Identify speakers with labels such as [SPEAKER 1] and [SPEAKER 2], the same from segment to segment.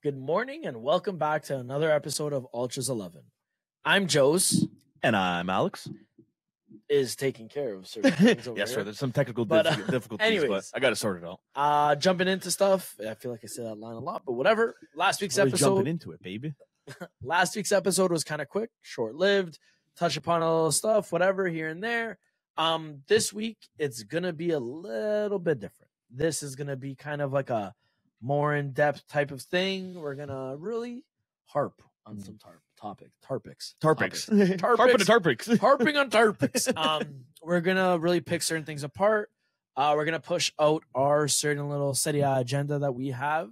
[SPEAKER 1] Good morning and welcome back to another episode of Ultras 11. I'm Jose.
[SPEAKER 2] And I'm Alex.
[SPEAKER 1] Is taking care of certain things over
[SPEAKER 2] Yes,
[SPEAKER 1] here.
[SPEAKER 2] sir. There's some technical
[SPEAKER 1] But,
[SPEAKER 2] difficulties,
[SPEAKER 1] anyways.
[SPEAKER 2] but I got to sort it out.
[SPEAKER 1] Jumping into stuff. I feel like I say that line a lot, but whatever. Last week's
[SPEAKER 2] We're jumping
[SPEAKER 1] episode.
[SPEAKER 2] into it, baby.
[SPEAKER 1] Last week's episode was kind of quick, short-lived. Touch upon a little stuff, whatever here and there. This week it's gonna be a little bit different. This is gonna be kind of like a more in-depth type of thing. We're gonna really harp on some topics. Harping on topics. We're gonna really pick certain things apart. We're gonna push out our certain little Serie agenda that we have.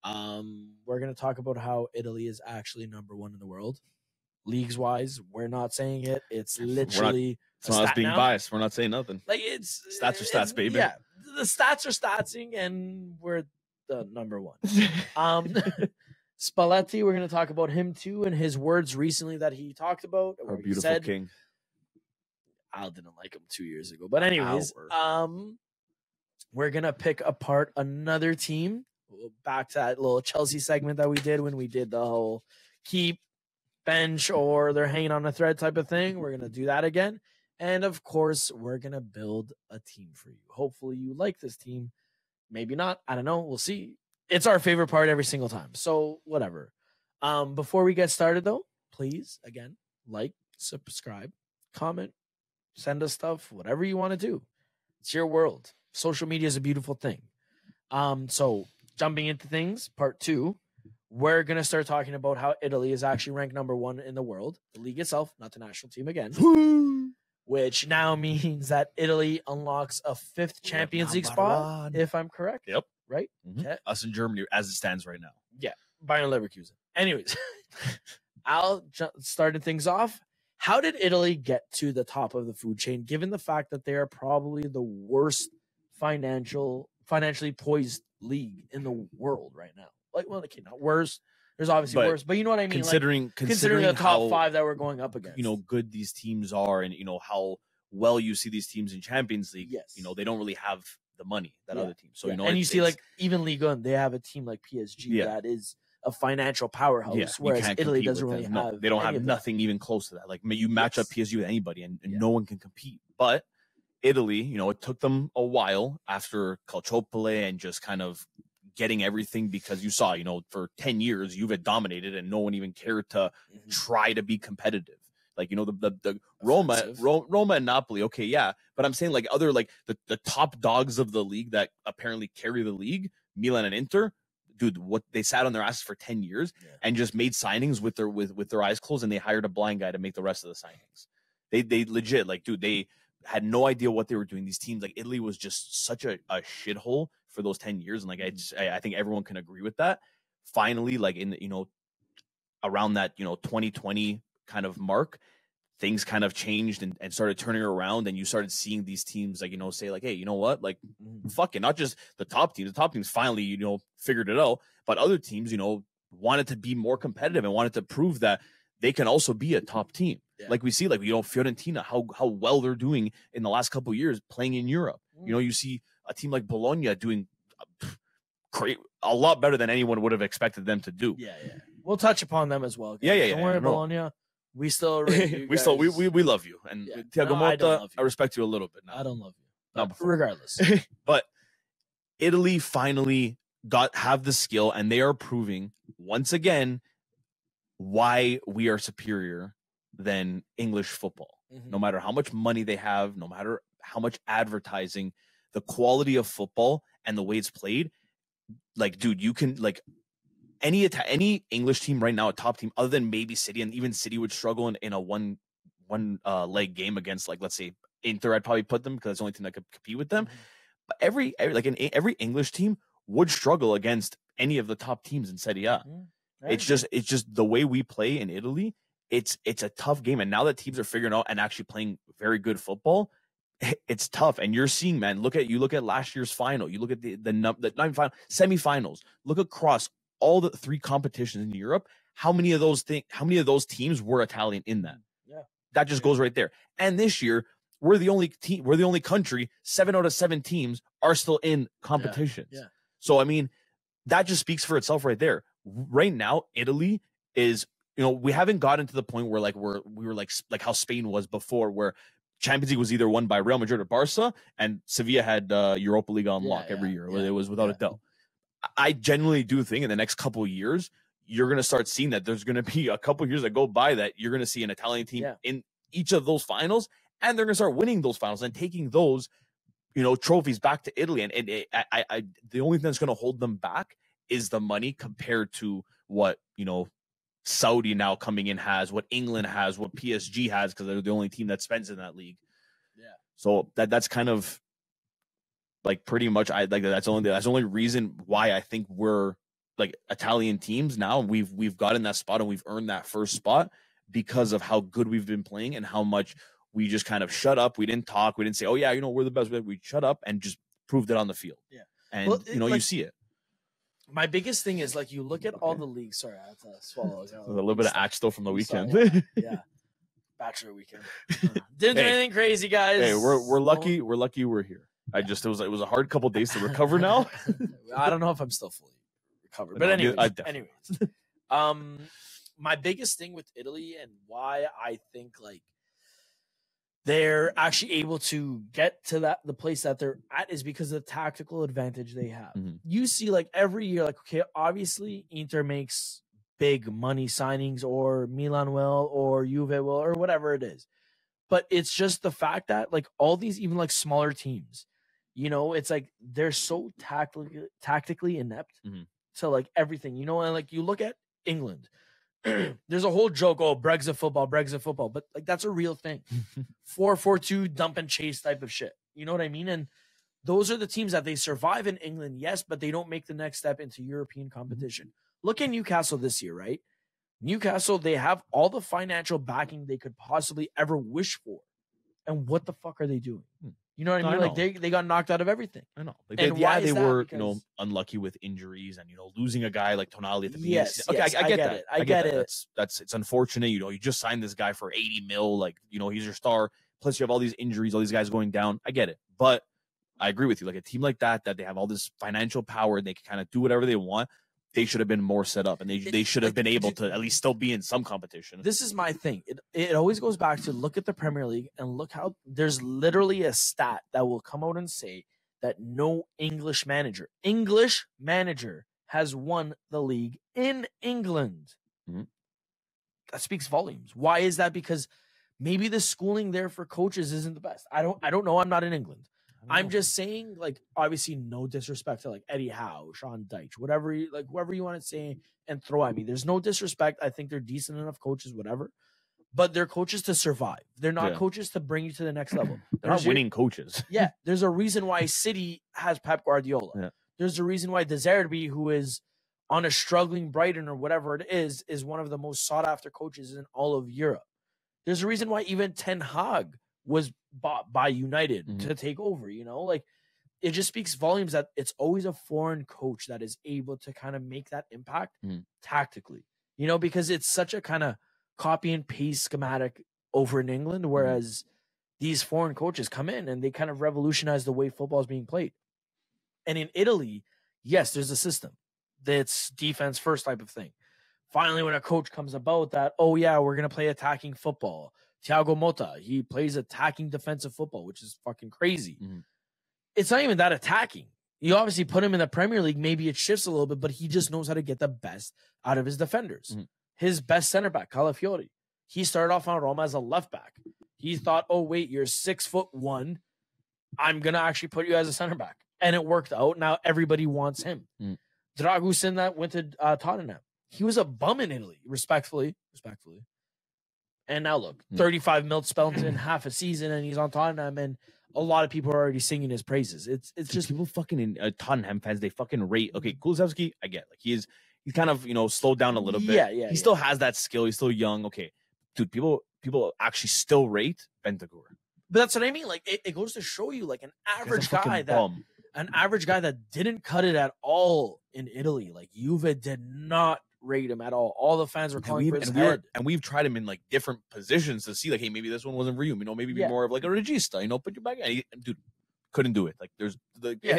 [SPEAKER 1] We're gonna talk about how Italy is actually number one in the world, leagues wise. We're not saying it. It's literally.
[SPEAKER 2] It's not us being biased. We're not saying nothing.
[SPEAKER 1] Like it's
[SPEAKER 2] stats are stats, baby.
[SPEAKER 1] Yeah, the stats are statsing, and we're the number one. Spalletti, we're going to talk about him too and his words recently that he talked about.
[SPEAKER 2] Our beautiful king.
[SPEAKER 1] I didn't like him 2 years ago, but anyways, we're going to pick apart another team. Back to that little Chelsea segment that we did when we did the whole keep, bench, or they're hanging on a thread type of thing. We're going to do that again. And of course, we're going to build a team for you. Hopefully you like this team. Maybe not. I don't know. We'll see. It's our favorite part every single time. So whatever. Before we get started though, please, again, like, subscribe, comment, send us stuff, whatever you want to do. It's your world. Social media is a beautiful thing. So jumping into things, part 2, we're going to start talking about how Italy is actually ranked number 1 in the world. The league itself, not the national team again. Which now means that Italy unlocks a 5th Champions League spot, if I'm correct.
[SPEAKER 2] Yep.
[SPEAKER 1] Right?
[SPEAKER 2] Mm-hmm.
[SPEAKER 1] Okay.
[SPEAKER 2] Us in Germany, as it stands right now.
[SPEAKER 1] Yeah. Bayern Leverkusen. Anyways, I'll start things off. How did Italy get to the top of the food chain, given the fact that they are probably the worst financially poised league in the world right now? Like, well, okay, not worse. There's obviously worse, but you know what I mean.
[SPEAKER 2] Considering
[SPEAKER 1] the top 5 that we're going up against,
[SPEAKER 2] good these teams are, and how well you see these teams in Champions League.
[SPEAKER 1] Yes.
[SPEAKER 2] They don't really have the money that other teams. So
[SPEAKER 1] and you see, like even Ligue 1, they have a team like PSG that is a financial powerhouse, whereas Italy doesn't really have.
[SPEAKER 2] No, they don't have nothing even close to that. Like you match up PSG with anybody, and no one can compete. But Italy, it took them a while after Calciopoli and just kind of getting everything, because you saw, for 10 years you've dominated and no one even cared to try to be competitive. Like, the Roma and Napoli. Okay. Yeah. But I'm saying, like, other, like the top dogs of the league that apparently carry the league, Milan and Inter, dude, what they sat on their asses for 10 years and just made signings with their eyes closed, and they hired a blind guy to make the rest of the signings. They legit, like, dude, they had no idea what they were doing. These teams, like Italy, was just such a shithole for those 10 years. And like, I think everyone can agree with that. Finally, like in around that, 2020 kind of mark, things kind of changed and started turning around. And you started seeing these teams, like, say like, hey, you know what? Like, fuck it. Not just the top teams. The top teams finally, figured it out. But other teams, wanted to be more competitive and wanted to prove that they can also be a top team. Yeah. Like we see, like, Fiorentina, how well they're doing in the last couple of years playing in Europe. You see a team like Bologna doing a lot better than anyone would have expected them to do.
[SPEAKER 1] Yeah. We'll touch upon them as well.
[SPEAKER 2] Yeah.
[SPEAKER 1] Don't worry, Bologna. We still
[SPEAKER 2] we love you. And Thiago Motta, I respect you a little bit now.
[SPEAKER 1] I don't love you. Regardless.
[SPEAKER 2] But Italy finally have the skill, and they are proving once again why we are superior than English football. No matter how much money they have, no matter how much advertising, the quality of football and the way it's played, like, dude, you can, like, any English team right now, a top team, other than maybe City, and even City would struggle in a one leg game against, like, let's say Inter. I'd probably put them, because that's the only team that could compete with them. But every English team would struggle against any of the top teams in Serie A. It's just the way we play in Italy. It's a tough game, and now that teams are figuring out and actually playing very good football, it's tough. And you're seeing, man, look at last year's final. You look at the not even final, semifinals. Look across all the 3 competitions in Europe. How many of those teams were Italian in that?
[SPEAKER 1] Yeah,
[SPEAKER 2] that just goes right there. And this year, we're the only team. We're the only country. 7 out of 7 teams are still in competitions.
[SPEAKER 1] Yeah.
[SPEAKER 2] So I mean, that just speaks for itself right there. right now, Italy is, we haven't gotten to the point where like we were like how Spain was before, where Champions League was either won by Real Madrid or Barca, and Sevilla had Europa League on lock every year. It was without a doubt. I genuinely do think in the next couple of years, you're going to start seeing that there's going to be a couple of years that go by that you're going to see an Italian team in each of those finals, and they're going to start winning those finals and taking those, trophies back to Italy. And the only thing that's going to hold them back is the money compared to what, Saudi now coming in has, what England has, what PSG has, because they're the only team that spends in that league. Yeah. So that's kind of like pretty much that's the only reason why I think we're like Italian teams now. We've gotten that spot and we've earned that first spot because of how good we've been playing and how much we just kind of shut up. We didn't talk. We didn't say, oh yeah, we're the best. We shut up and just proved it on the field. Yeah. And you see it. My
[SPEAKER 1] biggest thing is like you look at all the leagues. Sorry, I have to swallow.
[SPEAKER 2] A little bit of axe though from the weekend.
[SPEAKER 1] Yeah. Bachelor weekend. Didn't do anything crazy, guys.
[SPEAKER 2] Hey, we're lucky. We're lucky we're here. It was a hard couple days to recover now.
[SPEAKER 1] I don't know if I'm still fully recovered. But anyways. My biggest thing with Italy and why I think like they're actually able to get to the place that they're at is because of the tactical advantage they have. Mm-hmm. You see, like every year, like, okay, obviously Inter makes big money signings, or Milan will, or Juve will, or whatever it is. But it's just the fact that like all these, even like smaller teams, it's like they're so tactically inept to like everything, and like you look at England. There's a whole joke, Brexit football, but like that's a real thing. 4-4-2 dump and chase type of shit. You know what I mean? And those are the teams that they survive in England, yes, but they don't make the next step into European competition. Look at Newcastle this year, right? Newcastle, they have all the financial backing they could possibly ever wish for. And what the fuck are they doing? You know what I mean? Like they got knocked out of everything.
[SPEAKER 2] I know. Like they were, unlucky with injuries and losing a guy like Tonali at the beginning.
[SPEAKER 1] Yes, okay, I get that. I get it.
[SPEAKER 2] It's unfortunate. You just signed this guy for 80 mil. Like, he's your star. Plus you have all these injuries, all these guys going down. I get it. But I agree with you. Like a team like that they have all this financial power and they can kind of do whatever they want. They should have been more set up, and they should have been able to at least still be in some competition.
[SPEAKER 1] This is my thing. It always goes back to look at the Premier League and look how there's literally a stat that will come out and say that no English manager has won the league in England. Mm-hmm. That speaks volumes. Why is that? Because maybe the schooling there for coaches isn't the best. I don't know. I'm not in England. I'm just saying, like, obviously, no disrespect to like Eddie Howe, Sean Dyche, whoever you want to say and throw at me. There's no disrespect. I think they're decent enough coaches, whatever. But they're coaches to survive. They're not coaches to bring you to the next level.
[SPEAKER 2] They're not winning coaches.
[SPEAKER 1] Yeah, there's a reason why City has Pep Guardiola. Yeah. There's a reason why De Zerbi, who is on a struggling Brighton or whatever it is one of the most sought after coaches in all of Europe. There's a reason why even Ten Hag was bought by United to take over, like it just speaks volumes that it's always a foreign coach that is able to kind of make that impact tactically, because it's such a kind of copy and paste schematic over in England, whereas these foreign coaches come in and they kind of revolutionize the way football is being played. And in Italy, yes, there's a system that's defense first type of thing. Finally, when a coach comes about that, we're going to play attacking football. Thiago Motta, he plays attacking defensive football, which is fucking crazy. Mm-hmm. It's not even that attacking. You obviously put him in the Premier League, maybe it shifts a little bit, but he just knows how to get the best out of his defenders. Mm-hmm. His best center back, Calafiori, he started off on Roma as a left back. He thought, you're 6'1", I'm going to actually put you as a center back. And it worked out. Now everybody wants him. Mm. Dragusin that went to Tottenham. He was a bum in Italy, respectfully. And now look, 35 mil spent in half a season, and he's on Tottenham, and a lot of people are already singing his praises. It's just
[SPEAKER 2] people fucking in Tottenham fans. They fucking rate. Okay, Kulusevski, I get. Like he's kind of slowed down a little bit. Yeah. He still has that skill. He's still young. Okay, dude. People actually still rate Bentancur.
[SPEAKER 1] But that's what I mean. Like it goes to show you, like an average guy that didn't cut it at all in Italy. Like Juve did not rate him at all. All the fans were calling for his head.
[SPEAKER 2] And we've tried him in like different positions to see like, hey, maybe this one wasn't for you. Maybe be more of like a regista. Put your back. And dude, couldn't do it. Like there's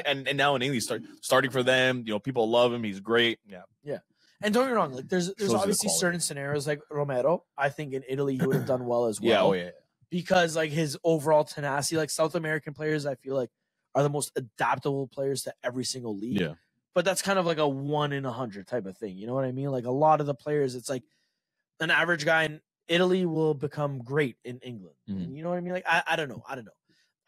[SPEAKER 2] and now in England, starting for them. People love him. He's great. Yeah.
[SPEAKER 1] And don't get me wrong, like there's obviously certain scenarios like Romero. I think in Italy he would have done well as well.
[SPEAKER 2] Yeah,
[SPEAKER 1] because like his overall tenacity, like South American players, I feel like are the most adaptable players to every single league.
[SPEAKER 2] Yeah.
[SPEAKER 1] But that's kind of like a 1 in 100 type of thing. You know what I mean? Like a lot of the players, it's like an average guy in Italy will become great in England. And you know what I mean? Like I don't know.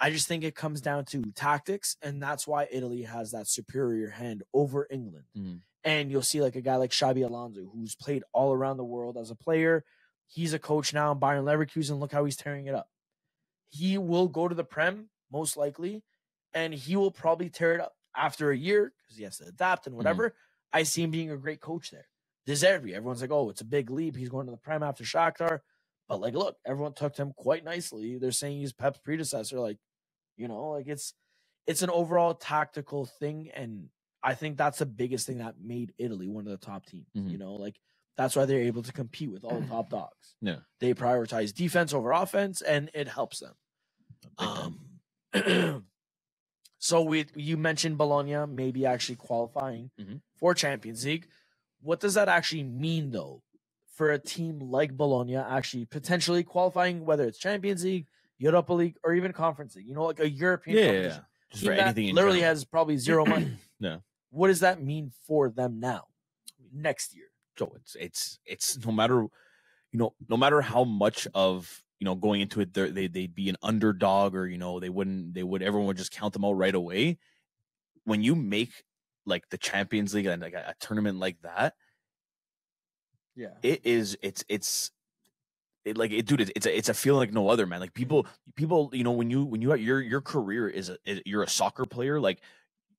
[SPEAKER 1] I just think it comes down to tactics, and that's why Italy has that superior hand over England. And you'll see like a guy like Xabi Alonso, who's played all around the world as a player. He's a coach now in Bayern Leverkusen. Look how he's tearing it up. He will go to the Prem, most likely, and he will probably tear it up after a year because he has to adapt and whatever. I see him being a great coach there. De Zerbi, everyone's like, oh, it's a big leap. He's going to the Prem after Shakhtar. But, like, look, everyone took him quite nicely. They're saying he's Pep's predecessor. Like, you know, like it's an overall tactical thing. And I think that's the biggest thing that made Italy one of the top teams. You know, like that's why they're able to compete with all the top dogs.
[SPEAKER 2] Yeah.
[SPEAKER 1] They prioritize defense over offense, and it helps them. So you mentioned Bologna maybe actually qualifying for Champions League. What does that actually mean, though, for a team like Bologna actually potentially qualifying, whether it's Champions League, Europa League, or even Conference League? You know, like a European competition.
[SPEAKER 2] Just for anything
[SPEAKER 1] literally has probably zero money.
[SPEAKER 2] Yeah.
[SPEAKER 1] What does that mean for them now, next year?
[SPEAKER 2] So it's no matter, no matter how much of, going into it, they'd be an underdog, or, everyone would just count them out right away. When you make like the Champions League and like a tournament like that, it's a feeling like no other, man. Like people, when you your career you're a soccer player, like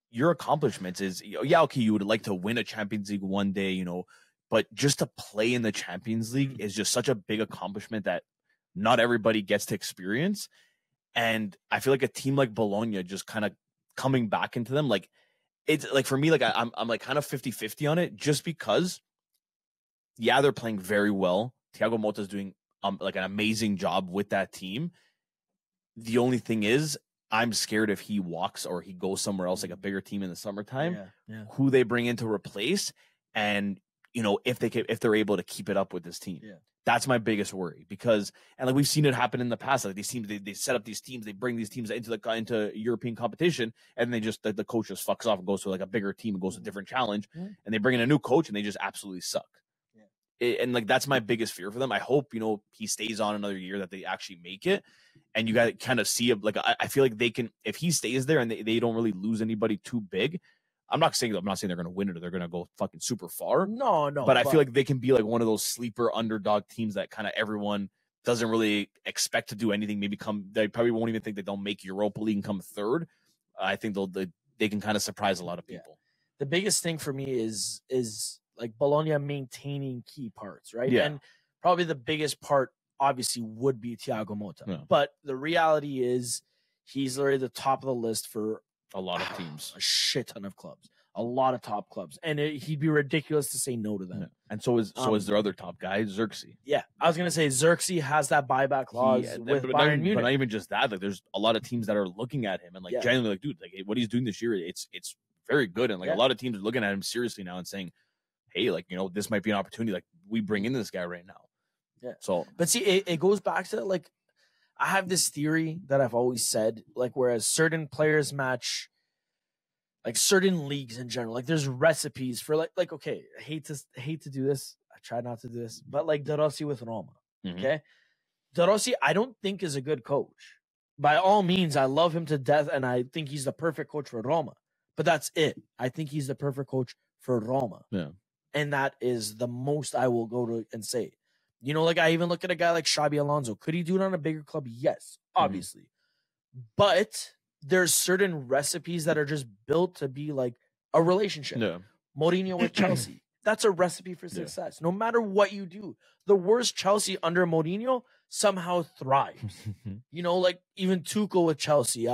[SPEAKER 2] your accomplishments is, okay, you would like to win a Champions League one day, but just to play in the Champions League is just such a big accomplishment that not everybody gets to experience. And I feel like a team like Bologna just kind of coming back into them, like it's like, for me, like I'm like kind of 50-50 on it, just because they're playing very well. Thiago Motta's doing like an amazing job with that team. The only thing is, I'm scared if he walks or he goes somewhere else, like a bigger team in the summertime, who they bring in to replace, and if they're able to keep it up with this team. That's my biggest worry, because, and like we've seen it happen in the past, like these teams, they set up these teams, they bring these teams into European competition, and they just, the coach just fucks off and goes to like a bigger team and goes to a different challenge, and they bring in a new coach and they just absolutely suck. And like that's my biggest fear for them. I hope he stays on another year, that they actually make it, and you got to kind of see it. Like I feel like they can, if he stays there and they don't really lose anybody too big. I'm not saying they're going to win it or they're going to go fucking super far.
[SPEAKER 1] No.
[SPEAKER 2] But I feel like they can be like one of those sleeper underdog teams that kind of everyone doesn't really expect to do anything. Maybe they probably won't even think that they'll make Europa League and come third. I think they can kind of surprise a lot of people.
[SPEAKER 1] The biggest thing for me is like Bologna maintaining key parts, right?
[SPEAKER 2] Yeah.
[SPEAKER 1] And probably the biggest part obviously would be Thiago Motta. Yeah. But the reality is he's literally the top of the list for
[SPEAKER 2] a lot of teams,
[SPEAKER 1] a shit ton of clubs, a lot of top clubs, and he'd be ridiculous to say no to them.
[SPEAKER 2] Yeah. And so is their other top guy, Xerxes.
[SPEAKER 1] Yeah, I was gonna say Xerxes has that buyback clause with Bayern Munich.
[SPEAKER 2] But not even just that, like there's a lot of teams that are looking at him and like genuinely like, dude, like what he's doing this year, it's very good, and like a lot of teams are looking at him seriously now and saying, hey, like this might be an opportunity, like we bring in this guy right now.
[SPEAKER 1] Yeah.
[SPEAKER 2] So,
[SPEAKER 1] but see, it goes back to like, I have this theory that I've always said, like, whereas certain players match, like certain leagues in general, like there's recipes for like okay, I hate to do this. I try not to do this, but like De Rossi with Roma. Okay. De Rossi, I don't think is a good coach. By all means, I love him to death, and I think he's the perfect coach for Roma. But that's it. I think he's the perfect coach for Roma.
[SPEAKER 2] Yeah.
[SPEAKER 1] And that is the most I will go to and say. Like I even look at a guy like Xabi Alonso. Could he do it on a bigger club? Yes, obviously. But there's certain recipes that are just built to be like a relationship.
[SPEAKER 2] Yeah.
[SPEAKER 1] Mourinho with Chelsea. That's a recipe for success. No matter what you do. The worst Chelsea under Mourinho somehow thrives. Like even Tuchel with Chelsea.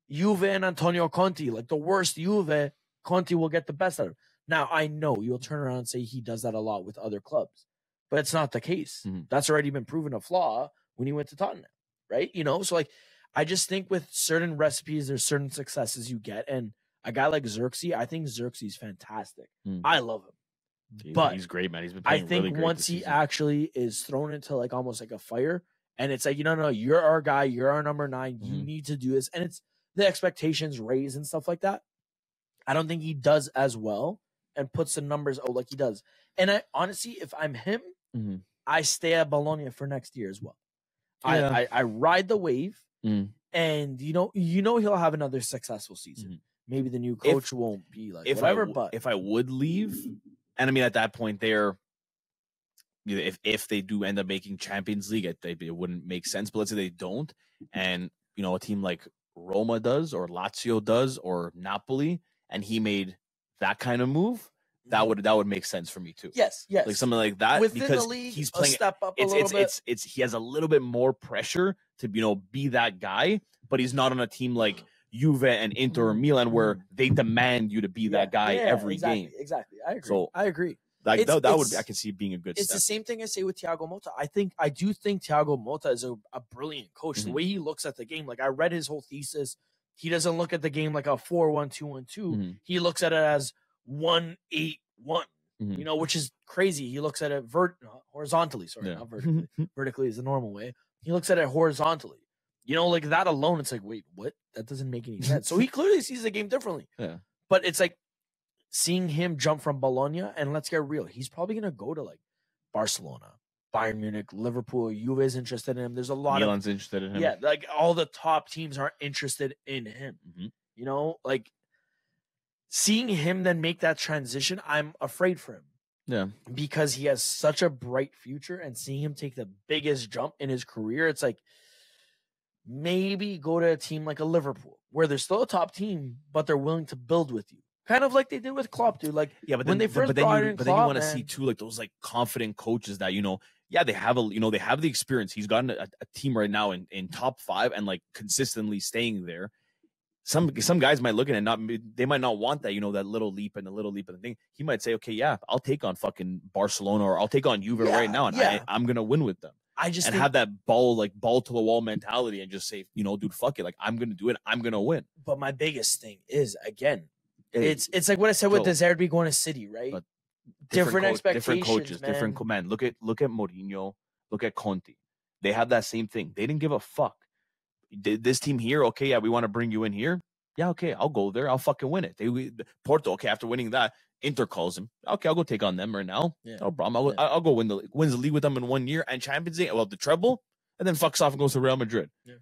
[SPEAKER 1] Juve and Antonio Conte. Like the worst Juve, Conte will get the best out of it. Now, I know you'll turn around and say he does that a lot with other clubs. But it's not the case. That's already been proven a flaw when he went to Tottenham. Right? So like I just think with certain recipes, there's certain successes you get. And a guy like Xerxes, I think Xerxes is fantastic. I love him. But
[SPEAKER 2] he's great, man. He's been
[SPEAKER 1] I
[SPEAKER 2] playing
[SPEAKER 1] think
[SPEAKER 2] really great
[SPEAKER 1] once
[SPEAKER 2] this
[SPEAKER 1] he
[SPEAKER 2] season.
[SPEAKER 1] actually is thrown into like almost like a fire, and it's like, no, you're our guy, you're our number 9, you need to do this, and it's the expectations raised and stuff like that. I don't think he does as well and puts the numbers like he does. And I honestly, if I'm him, I stay at Bologna for next year as well. Yeah. I ride the wave, and you know he'll have another successful season. Maybe the new coach won't be like whatever, but
[SPEAKER 2] if I would leave, and I mean at that point they're, you know, if they do end up making Champions League, it wouldn't make sense. But let's say they don't, and you know a team like Roma does, or Lazio does, or Napoli, and he made that kind of move, that would make sense for me too.
[SPEAKER 1] Yes,
[SPEAKER 2] like something like that.
[SPEAKER 1] Within
[SPEAKER 2] because
[SPEAKER 1] the league,
[SPEAKER 2] he's playing,
[SPEAKER 1] step up a little bit.
[SPEAKER 2] It's he has a little bit more pressure to be that guy, but he's not on a team like Juve and Inter or Milan where they demand you to be that guy every game.
[SPEAKER 1] Exactly, I agree. So I agree.
[SPEAKER 2] Like that would, I can see being a good.
[SPEAKER 1] It's
[SPEAKER 2] step.
[SPEAKER 1] The same thing I say with Thiago Motta. I do think Thiago Motta is a brilliant coach. The way he looks at the game, like I read his whole thesis. He doesn't look at the game like a 4-1-2-1-2. He looks at it as 1-8-1. You know, which is crazy. He looks at it horizontally. Sorry, not vertically. Vertically is the normal way. He looks at it horizontally. You know, like that alone, it's like, wait, what? That doesn't make any sense. So he clearly sees the game differently. Yeah. But it's like seeing him jump from Bologna, and let's get real, he's probably going to go to like Barcelona, Bayern Munich, Liverpool. Juve is interested in him. There's a lot
[SPEAKER 2] Milan's interested in him.
[SPEAKER 1] Yeah, like all the top teams are interested in him. You know, like seeing him then make that transition, I'm afraid for him. Yeah. Because he has such a bright future, and seeing him take the biggest jump in his career, it's like maybe go to a team like a Liverpool where they're still a top team, but they're willing to build with you. Kind of like they did with Klopp, dude. Like,
[SPEAKER 2] yeah, but
[SPEAKER 1] when they first brought in Klopp,
[SPEAKER 2] then you want to see too, like those like confident coaches that, you know, yeah, they have they have the experience. He's gotten a team right now in top 5 and like consistently staying there. Some guys might look at it and they might not want that, you know, that little leap and the thing. He might say, okay, yeah, I'll take on fucking Barcelona, or I'll take on Juve right now, and I'm gonna win with them. I just have that ball to the wall mentality and just say, you know, dude, fuck it, like I'm gonna do it, I'm gonna win.
[SPEAKER 1] But my biggest thing is, again, it's like what I said with Deserbi going to City, right? Different expectations,
[SPEAKER 2] different coaches, man. Look at Mourinho, look at Conte. They have that same thing. They didn't give a fuck. This team here, okay, yeah, we want to bring you in here. Yeah, okay, I'll go there. I'll fucking win it. Porto, okay, after winning that, Inter calls him. Okay, I'll go take on them right now. Yeah. No problem. I'll go wins the league with them in 1 year and Champions League. Well, the treble, and then fucks off and goes to Real Madrid. Yeah.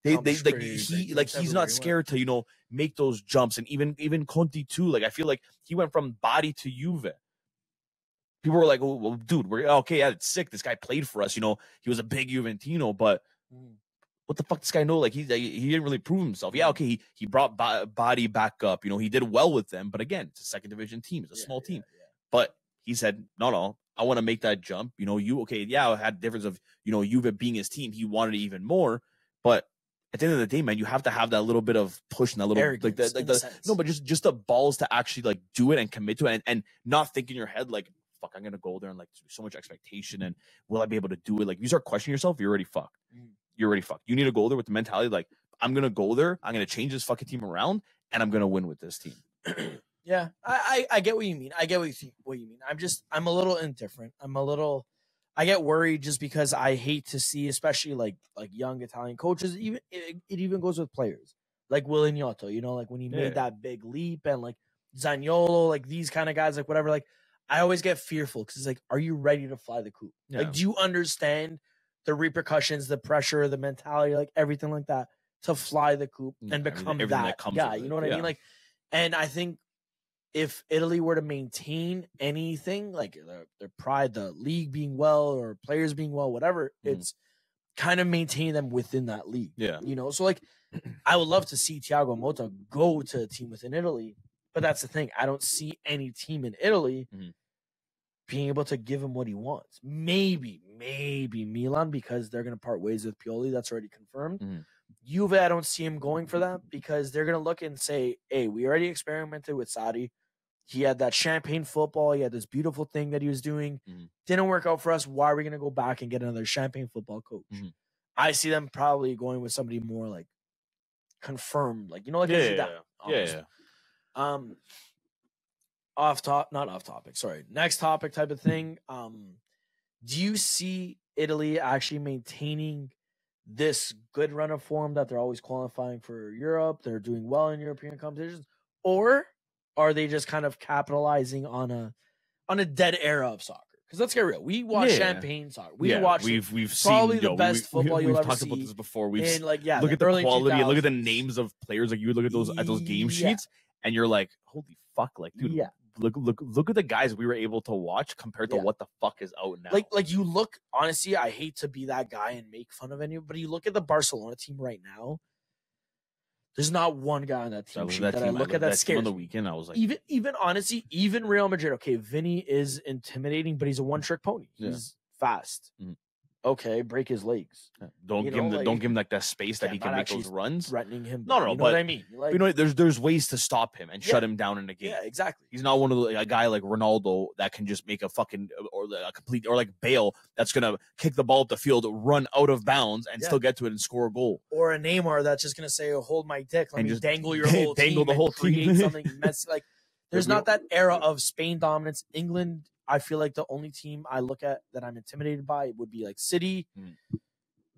[SPEAKER 2] He's not scared to, you know, make those jumps. And even Conte too. Like I feel like he went from Bari to Juve. People were like, oh, well, dude, we're okay. Yeah, it's sick. This guy played for us. You know, he was a big Juventino, but what the fuck does this guy know? Like he didn't really prove himself. Yeah, okay, he brought Body back up. You know, he did well with them, but again, it's a second division team. It's a small team. Yeah. But he said, no, I want to make that jump. You know, I had difference of, you know, Juve being his team. He wanted it even more, but at the end of the day, man, you have to have that little bit of push and that little arrogance, but just the balls to actually like do it and commit to it and not think in your head like, fuck, I'm gonna go there and like so much expectation and will I be able to do it? Like if you start questioning yourself, you're already fucked. You're already fucked. You need to go there with the mentality like, I'm gonna go there, I'm gonna change this fucking team around, and I'm gonna win with this team.
[SPEAKER 1] Yeah, I get what you mean. I get what you mean. I'm a little indifferent. I get worried just because I hate to see, especially like young Italian coaches. Even it even goes with players like Will Ignoto. You know, like when he made that big leap, and like Zaniolo, like these kind of guys, like whatever. Like I always get fearful because it's like, are you ready to fly the coop? Yeah. Like, do you understand the repercussions, the pressure, the mentality, like everything like that to fly the coop and become that guy? You know what I mean? Like, and I think if Italy were to maintain anything, like their pride, the league being well or players being well, whatever, it's kind of maintain them within that league. Yeah. You know, so like I would love to see Thiago Motta go to a team within Italy, but that's the thing. I don't see any team in Italy being able to give him what he wants. Maybe Milan, because they're going to part ways with Pioli. That's already confirmed. Juve, I don't see him going for that because they're going to look and say, hey, we already experimented with Sarri. He had that champagne football. He had this beautiful thing that he was doing. Didn't work out for us. Why are we going to go back and get another champagne football coach? I see them probably going with somebody more like confirmed. Like, you know, like
[SPEAKER 2] yeah.
[SPEAKER 1] not off topic. Sorry, next topic type of thing. Do you see Italy actually maintaining this good run of form that they're always qualifying for Europe? They're doing well in European competitions, or are they just kind of capitalizing on a dead era of soccer? Because let's get real, we watch champagne soccer. We've probably
[SPEAKER 2] seen
[SPEAKER 1] the best football you'll ever see. We've
[SPEAKER 2] talked about this before. Look
[SPEAKER 1] at
[SPEAKER 2] the quality,
[SPEAKER 1] 2000s.
[SPEAKER 2] look at the names of players. Like you look at those game sheets, and you're like, holy fuck, like dude. Yeah. Look at the guys we were able to watch compared to what the fuck is out now.
[SPEAKER 1] Like you look, honestly, I hate to be that guy and make fun of anyone, but you look at the Barcelona team right now. There's not one guy on that team that I look at that scares
[SPEAKER 2] on the weekend. I was like,
[SPEAKER 1] even honestly, even Real Madrid. Okay, Vinny is intimidating, but he's a one-trick pony. He's fast. Mm-hmm. Okay, break his legs.
[SPEAKER 2] Don't give him like that space that he can make those runs.
[SPEAKER 1] Threatening him.
[SPEAKER 2] No,
[SPEAKER 1] but what I mean.
[SPEAKER 2] There's ways to stop him and shut him down in a game.
[SPEAKER 1] Yeah, exactly.
[SPEAKER 2] He's not one of a guy like Ronaldo that can just make a fucking or a complete, or like Bale that's gonna kick the ball up the field, run out of bounds, and still get to it and score a goal.
[SPEAKER 1] Or a Neymar that's just gonna say, "Oh, hold my dick, let me dangle your whole
[SPEAKER 2] dangle
[SPEAKER 1] team
[SPEAKER 2] the whole
[SPEAKER 1] create
[SPEAKER 2] team."
[SPEAKER 1] Something messy. Like there's not that era of Spain dominance. England, I feel like the only team I look at that I'm intimidated by would be like City,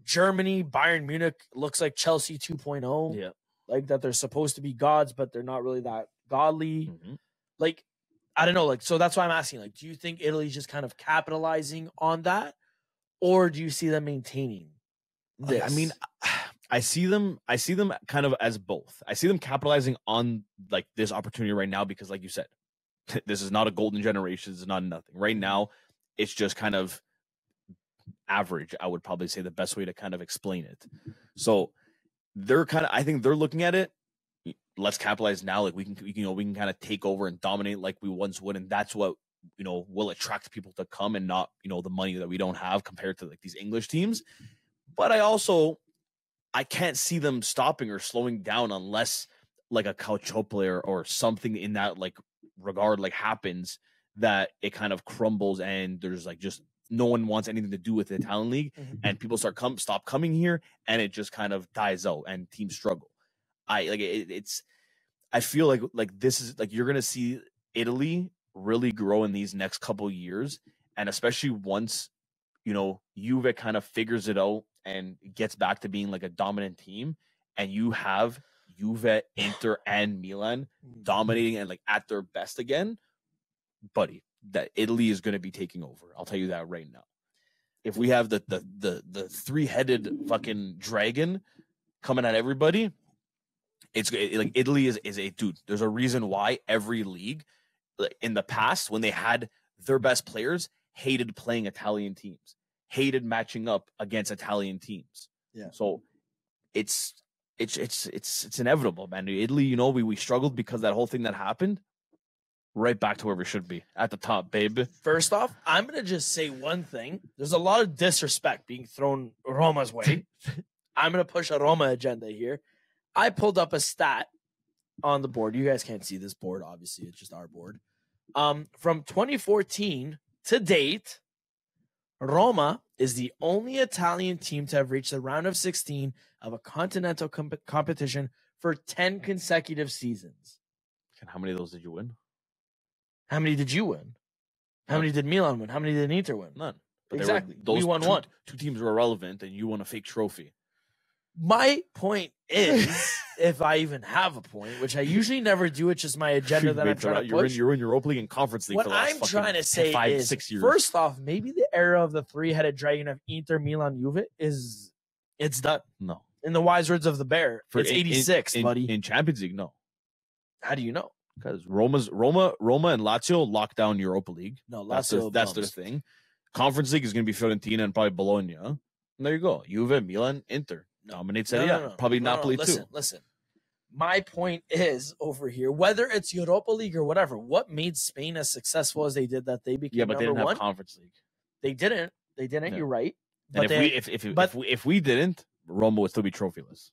[SPEAKER 1] Germany, Bayern Munich looks like Chelsea 2.0.
[SPEAKER 2] Yeah.
[SPEAKER 1] Like that they're supposed to be gods, but they're not really that godly. Mm-hmm. Like, I don't know. Like, so that's why I'm asking, like, do you think Italy's just kind of capitalizing on that? Or do you see them maintaining this?
[SPEAKER 2] I mean, I see them kind of as both. I see them capitalizing on like this opportunity right now because, like you said, this is not a golden generation. It's not nothing. Right now, it's just kind of average. I would probably say the best way to kind of explain it. So I think they're looking at it. Let's capitalize now. Like we can kind of take over and dominate like we once would, and that's what will attract people to come, and not the money that we don't have compared to like these English teams. But I can't see them stopping or slowing down unless like a Calcio player or something in that like regard like happens, that it kind of crumbles and there's like just no one wants anything to do with the Italian league, and people stop coming here, and it just kind of dies out and teams struggle. I feel like this is like you're gonna see Italy really grow in these next couple years, and especially once Juve kind of figures it out and gets back to being like a dominant team, and you have Juve, Inter, and Milan dominating and like at their best again, buddy, that Italy is going to be taking over. I'll tell you that right now. If we have the three-headed fucking dragon coming at everybody, it's like Italy is a dude. There's a reason why every league in the past, when they had their best players, hated playing Italian teams, hated matching up against Italian teams.
[SPEAKER 1] Yeah.
[SPEAKER 2] So it's inevitable, man. Italy, we struggled because that whole thing that happened. Right back to where we should be, at the top, baby.
[SPEAKER 1] First off, I'm going to just say one thing. There's a lot of disrespect being thrown Roma's way. I'm going to push a Roma agenda here. I pulled up a stat on the board. You guys can't see this board, obviously. It's just our board. From 2014 to date, Roma is the only Italian team to have reached the round of 16 of a continental competition for 10 consecutive seasons.
[SPEAKER 2] And how many of those did you win?
[SPEAKER 1] How many did you win? How many did Milan win? How many did Inter win?
[SPEAKER 2] None.
[SPEAKER 1] But exactly. We won one.
[SPEAKER 2] Two teams were irrelevant, and you won a fake trophy.
[SPEAKER 1] My point is, if I even have a point, which I usually never do, it's just my agenda that I'm trying to push.
[SPEAKER 2] You're in Europa League and Conference League
[SPEAKER 1] what
[SPEAKER 2] for the last
[SPEAKER 1] I'm trying to say
[SPEAKER 2] 6 years.
[SPEAKER 1] First off, maybe the era of the three-headed dragon of Inter, Milan, Juve it's done.
[SPEAKER 2] No.
[SPEAKER 1] In the wise words of the Bear, it's 86, buddy.
[SPEAKER 2] In Champions League, no.
[SPEAKER 1] How do you know?
[SPEAKER 2] Because Roma and Lazio lock down Europa League.
[SPEAKER 1] No, Lazio
[SPEAKER 2] that's their thing. Conference League is going to be Fiorentina and probably Bologna. And there you go. Juve, Milan, Inter. Dominate Serie A. Probably Napoli too.
[SPEAKER 1] Listen. My point is over here, whether it's Europa League or whatever, what made Spain as successful as they did that they became
[SPEAKER 2] but they didn't have Conference League.
[SPEAKER 1] They didn't. Yeah. You're right.
[SPEAKER 2] And if we didn't, Roma would still be trophyless.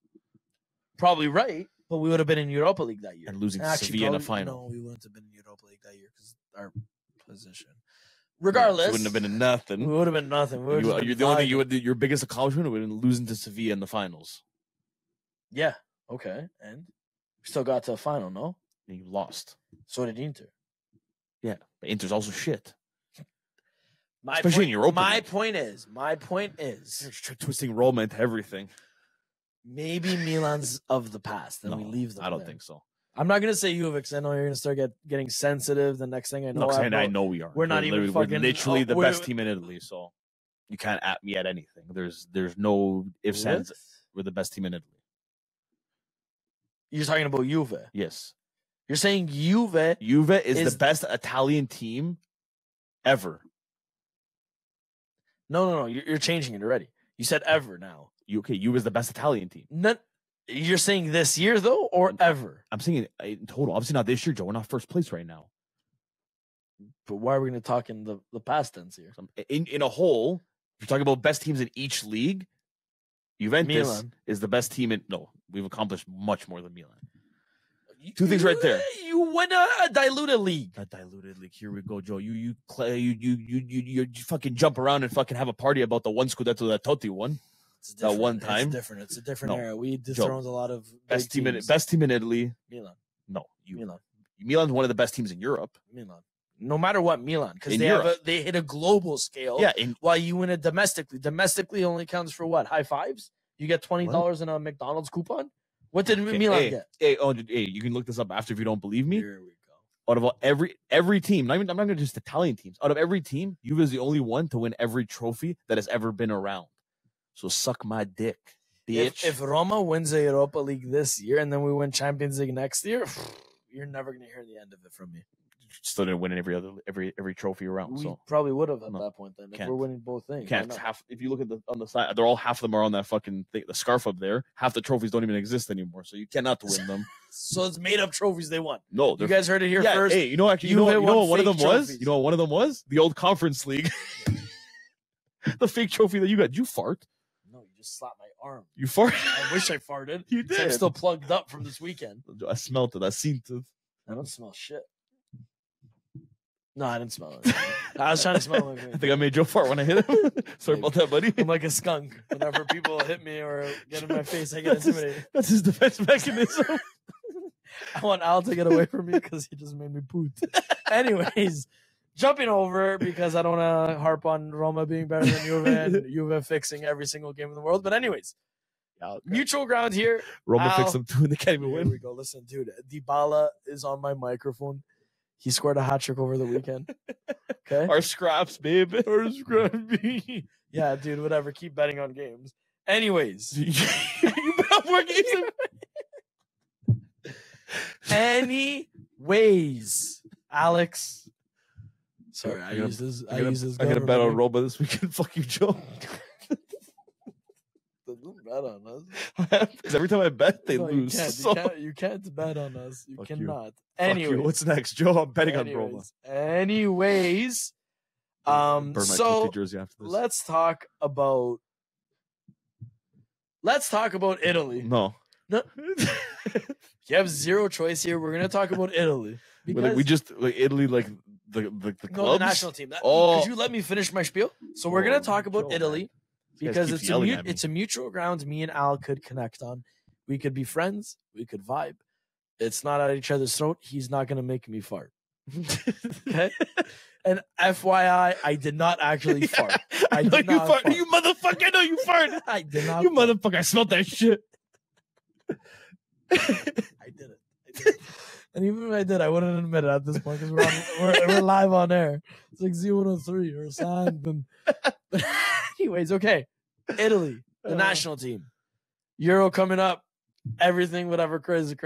[SPEAKER 1] Probably right. But we would have been in Europa League that year.
[SPEAKER 2] And losing to Sevilla in the final.
[SPEAKER 1] No, we wouldn't have been in Europa League that year because our position. Regardless.
[SPEAKER 2] It wouldn't have been nothing.
[SPEAKER 1] We would have been nothing.
[SPEAKER 2] You're the only thing your biggest accomplishment would have been losing to Sevilla in the finals.
[SPEAKER 1] Yeah. Okay. And we still got to the final, no?
[SPEAKER 2] And you lost.
[SPEAKER 1] So did Inter.
[SPEAKER 2] Yeah, but Inter's also shit.
[SPEAKER 1] Especially in Europa. My point is,
[SPEAKER 2] you're twisting Roma into everything.
[SPEAKER 1] Maybe Milan's of the past, and we leave them.
[SPEAKER 2] I don't think so.
[SPEAKER 1] I'm not gonna say Juve because I know you're gonna start getting sensitive. The next thing I know,
[SPEAKER 2] I know we are.
[SPEAKER 1] We're not even fucking.
[SPEAKER 2] We're literally the best team in Italy, so you can't at me at anything. There's no ifs ands. We're the best team in Italy.
[SPEAKER 1] You're talking about Juve.
[SPEAKER 2] Yes.
[SPEAKER 1] You're saying Juve
[SPEAKER 2] is the best Italian team ever.
[SPEAKER 1] No. You're changing it already. You said ever now.
[SPEAKER 2] Juve is the best Italian team.
[SPEAKER 1] You're saying this year though, or ever?
[SPEAKER 2] I'm saying in total. Obviously not this year, Joe. We're not first place right now.
[SPEAKER 1] But why are we going to talk in the past tense here?
[SPEAKER 2] In a whole, if you're talking about best teams in each league, Juventus is the best team in. No, we've accomplished much more than Milan. Two things right there.
[SPEAKER 1] You win a diluted league.
[SPEAKER 2] A diluted league. Here we go, Joe. You fucking jump around and fucking have a party about the one Scudetto that Totti won. That one time.
[SPEAKER 1] It's different. It's a different era. We dethroned a lot of
[SPEAKER 2] best team in Italy.
[SPEAKER 1] Milan.
[SPEAKER 2] No, Milan's one of the best teams in Europe.
[SPEAKER 1] Milan. No matter what, Milan, because they hit a global scale.
[SPEAKER 2] Yeah.
[SPEAKER 1] While you win it domestically. Domestically only counts for what? High fives? You get $20 in a McDonald's coupon. What did Milan get?
[SPEAKER 2] You can look this up after if you don't believe me.
[SPEAKER 1] Here we go.
[SPEAKER 2] Out of every team, I'm not even just Italian teams. Out of every team, Juve is the only one to win every trophy that has ever been around. So suck my dick, bitch.
[SPEAKER 1] If Roma wins the Europa League this year and then we win Champions League next year, you're never going to hear the end of it from me.
[SPEAKER 2] Still didn't win every trophy around.
[SPEAKER 1] We probably would have at that point then. If we're winning both things.
[SPEAKER 2] Can't if you look at on the side, they're all half of them are on that fucking thing, the scarf up there. Half the trophies don't even exist anymore, so you cannot win them.
[SPEAKER 1] So it's made up trophies they won.
[SPEAKER 2] No,
[SPEAKER 1] you guys heard it here first.
[SPEAKER 2] Hey, you know what one of them was? You know what one of them was? The old Conference League. The fake trophy that you got. Did you fart?
[SPEAKER 1] No, you just slapped my arm.
[SPEAKER 2] You farted?
[SPEAKER 1] I wish I farted.
[SPEAKER 2] You did.
[SPEAKER 1] I'm still plugged up from this weekend.
[SPEAKER 2] I smelled it. I seen it.
[SPEAKER 1] I don't smell shit. No, I didn't smell it. I was trying to smell it.
[SPEAKER 2] I think I made Joe fart when I hit him. Sorry about that, buddy.
[SPEAKER 1] I'm like a skunk. Whenever people hit me or get in my face, I get intimidated.
[SPEAKER 2] That's his defense mechanism.
[SPEAKER 1] I want Al to get away from me because he just made me poot. Anyways, jumping over because I don't want to harp on Roma being better than Juve and Juve fixing every single game in the world. But anyways, mutual ground here.
[SPEAKER 2] Roma fixed them too and they can't even win.
[SPEAKER 1] Here we go. Listen, dude. Dybala is on my microphone. He scored a hat trick over the weekend. Okay.
[SPEAKER 2] Our scraps, babe.
[SPEAKER 1] Our scraps. Yeah, dude, whatever. Keep betting on games. Anyways. You bet more games. Anyways. Alex. Sorry, I use this. I'm
[SPEAKER 2] going to bet on Roma this weekend. Fuck you, Joe.
[SPEAKER 1] Don't bet on us.
[SPEAKER 2] Because every time I bet, they lose.
[SPEAKER 1] You can't bet on us. You cannot. Anyway,
[SPEAKER 2] what's next, Joe? I'm betting on Roma.
[SPEAKER 1] Anyways,
[SPEAKER 2] burn my so jersey after this.
[SPEAKER 1] let's talk about Italy.
[SPEAKER 2] No.
[SPEAKER 1] You have zero choice here. We're gonna talk about Italy.
[SPEAKER 2] We just Italy, like the clubs?
[SPEAKER 1] No, the national team. Could you let me finish my spiel? So we're gonna talk about Italy. Because it's a mutual ground me and Al could connect on. We could be friends. We could vibe. It's not at each other's throat. He's not going to make me fart. Okay? And FYI, I did not actually fart.
[SPEAKER 2] I know you fart. You motherfucker. I know you farted.
[SPEAKER 1] I did not.
[SPEAKER 2] You motherfucker. I smelled that shit.
[SPEAKER 1] I did it. And even if I did, I wouldn't admit it at this point because we're live on air. It's like Z103 or something. But anyways, okay. Italy, the national team. Euro coming up. Everything, whatever, crazy.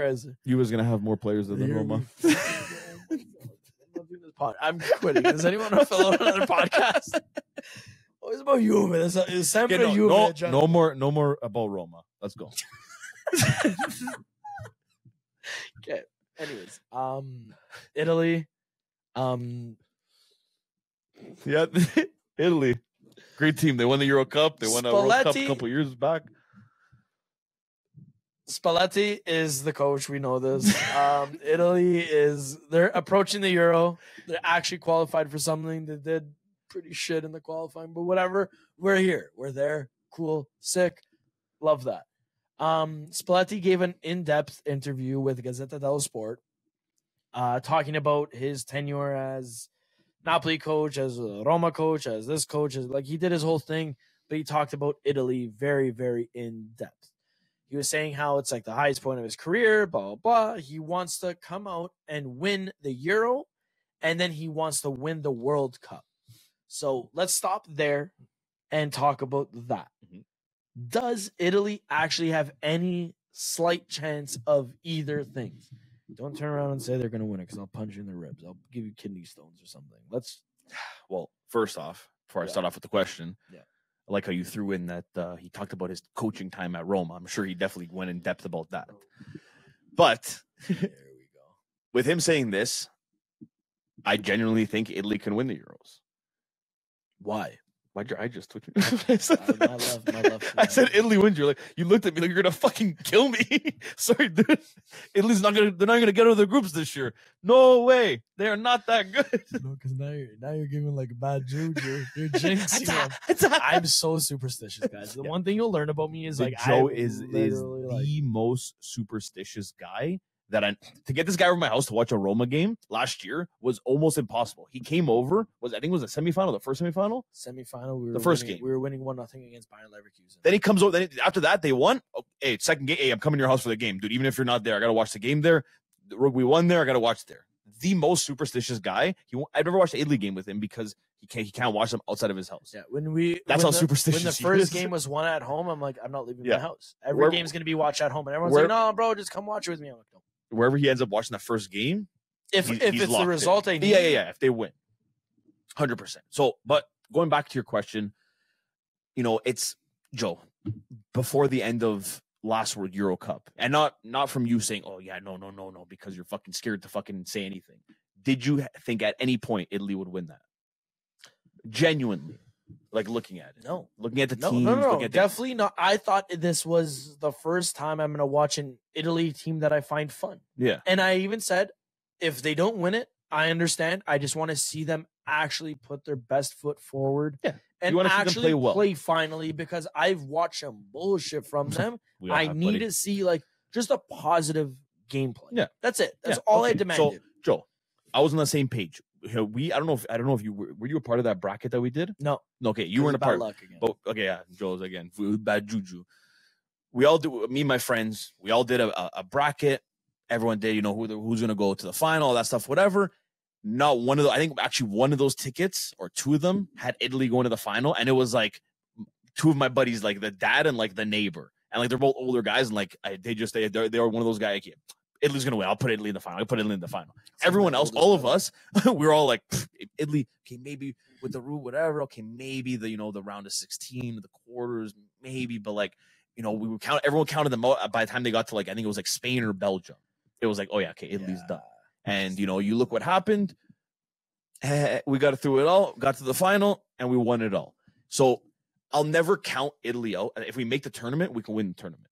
[SPEAKER 2] You was going to have more players than Roma.
[SPEAKER 1] I'm quitting. Does anyone want to fill out another podcast? Always about Juve. It's sempre Juve.
[SPEAKER 2] No more about Roma. Let's go.
[SPEAKER 1] Okay. Anyways, Italy.
[SPEAKER 2] Yeah, Italy. Great team. They won the Euro Cup. They won a World Cup a couple years back.
[SPEAKER 1] Spalletti is the coach. We know this. Italy they're approaching the Euro. They're actually qualified for something. They did pretty shit in the qualifying, but whatever. We're here. We're there. Cool. Sick. Love that. Spalletti gave an in-depth interview with Gazzetta dello Sport. talking about his tenure as Napoli coach, as a Roma coach, as this coach, like he did his whole thing, but he talked about Italy very, very in depth. He was saying how it's like the highest point of his career, blah, blah, blah. He wants to come out and win the Euro, and then he wants to win the World Cup. So let's stop there and talk about that. Mm-hmm. Does Italy actually have any slight chance of either things? Don't turn around and say they're going to win it because I'll punch you in the ribs. I'll give you kidney stones or something.
[SPEAKER 2] Well, first off, before I start off with the question, I like how you threw in that he talked about his coaching time at Roma. I'm sure he definitely went in depth about that. But there we go. With him saying this, I genuinely think Italy can win the Euros.
[SPEAKER 1] Why?
[SPEAKER 2] Why'd your eye just twitch?
[SPEAKER 1] My love.
[SPEAKER 2] I said Italy wins. You looked at me like you're gonna fucking kill me. Sorry, dude. They're not gonna get out of the groups this year. No way. They are not that good.
[SPEAKER 1] No, because now you're giving like bad juju. You're jinxing them. I'm so superstitious, guys. The one thing you'll learn about me is
[SPEAKER 2] Joe is the most superstitious guy. To get this guy over my house to watch a Roma game last year was almost impossible. He came over, I think it was the semifinal, the first semifinal?
[SPEAKER 1] Semifinal.
[SPEAKER 2] The first game.
[SPEAKER 1] We were winning 1-0 against Bayern Leverkusen.
[SPEAKER 2] Then he comes over. After that, they won. Oh, hey, second game. Hey, I'm coming to your house for the game. Dude, even if you're not there, I got to watch the game there. We won there. I got to watch there. The most superstitious guy. I've never watched an Italy game with him because he can't watch them outside of his house.
[SPEAKER 1] Yeah,
[SPEAKER 2] that's how superstitious.
[SPEAKER 1] When the first game was won at home, I'm like, I'm not leaving my house. Every game's gonna be watched at home, and everyone's like, no, bro, just come watch it with me. I'm like, no.
[SPEAKER 2] Wherever he ends up watching that first game,
[SPEAKER 1] if it's the result I need.
[SPEAKER 2] Yeah, if they win, 100%. So, but going back to your question, it's Joe before the end of last World Euro Cup, and not from you saying, oh yeah, no, because you're fucking scared to fucking say anything. Did you think at any point Italy would win that? Genuinely, like looking at it,
[SPEAKER 1] no,
[SPEAKER 2] looking at the teams,
[SPEAKER 1] no, definitely not. I thought this was the first time I'm going to watch an Italy team that I find fun.
[SPEAKER 2] Yeah,
[SPEAKER 1] and I even said, if they don't win it, I understand. I just want to see them actually put their best foot forward.
[SPEAKER 2] Yeah,
[SPEAKER 1] and actually play finally, because I've watched some bullshit from them. I need to see like just a positive gameplay.
[SPEAKER 2] Yeah,
[SPEAKER 1] that's it. That's all I demanded.
[SPEAKER 2] So, Joe, I was on the same page. I don't know if you were you a part of that bracket that we did?
[SPEAKER 1] No.
[SPEAKER 2] Okay, you weren't a part. But okay, yeah, Joe's again bad juju. We all do. Me and my friends, we all did a bracket. Everyone did. Who's gonna go to the final, all that stuff, whatever. Not one of those. I think actually one of those tickets or two of them had Italy going to the final, and it was like two of my buddies, like the dad and like the neighbor, and like they're both older guys, and like they were one of those guys. Like, Italy's gonna win. I'll put Italy in the final. Everyone else, all of us, we were all like, Italy. Okay, maybe with the rule, whatever. Okay, maybe the the round of 16, the quarters, maybe. But like, everyone counted them out by the time they got to like, I think it was like Spain or Belgium. It was like, oh yeah, okay, Italy's done. And you look what happened. We got through it all, got to the final, and we won it all. So I'll never count Italy out. If we make the tournament, we can win the tournament.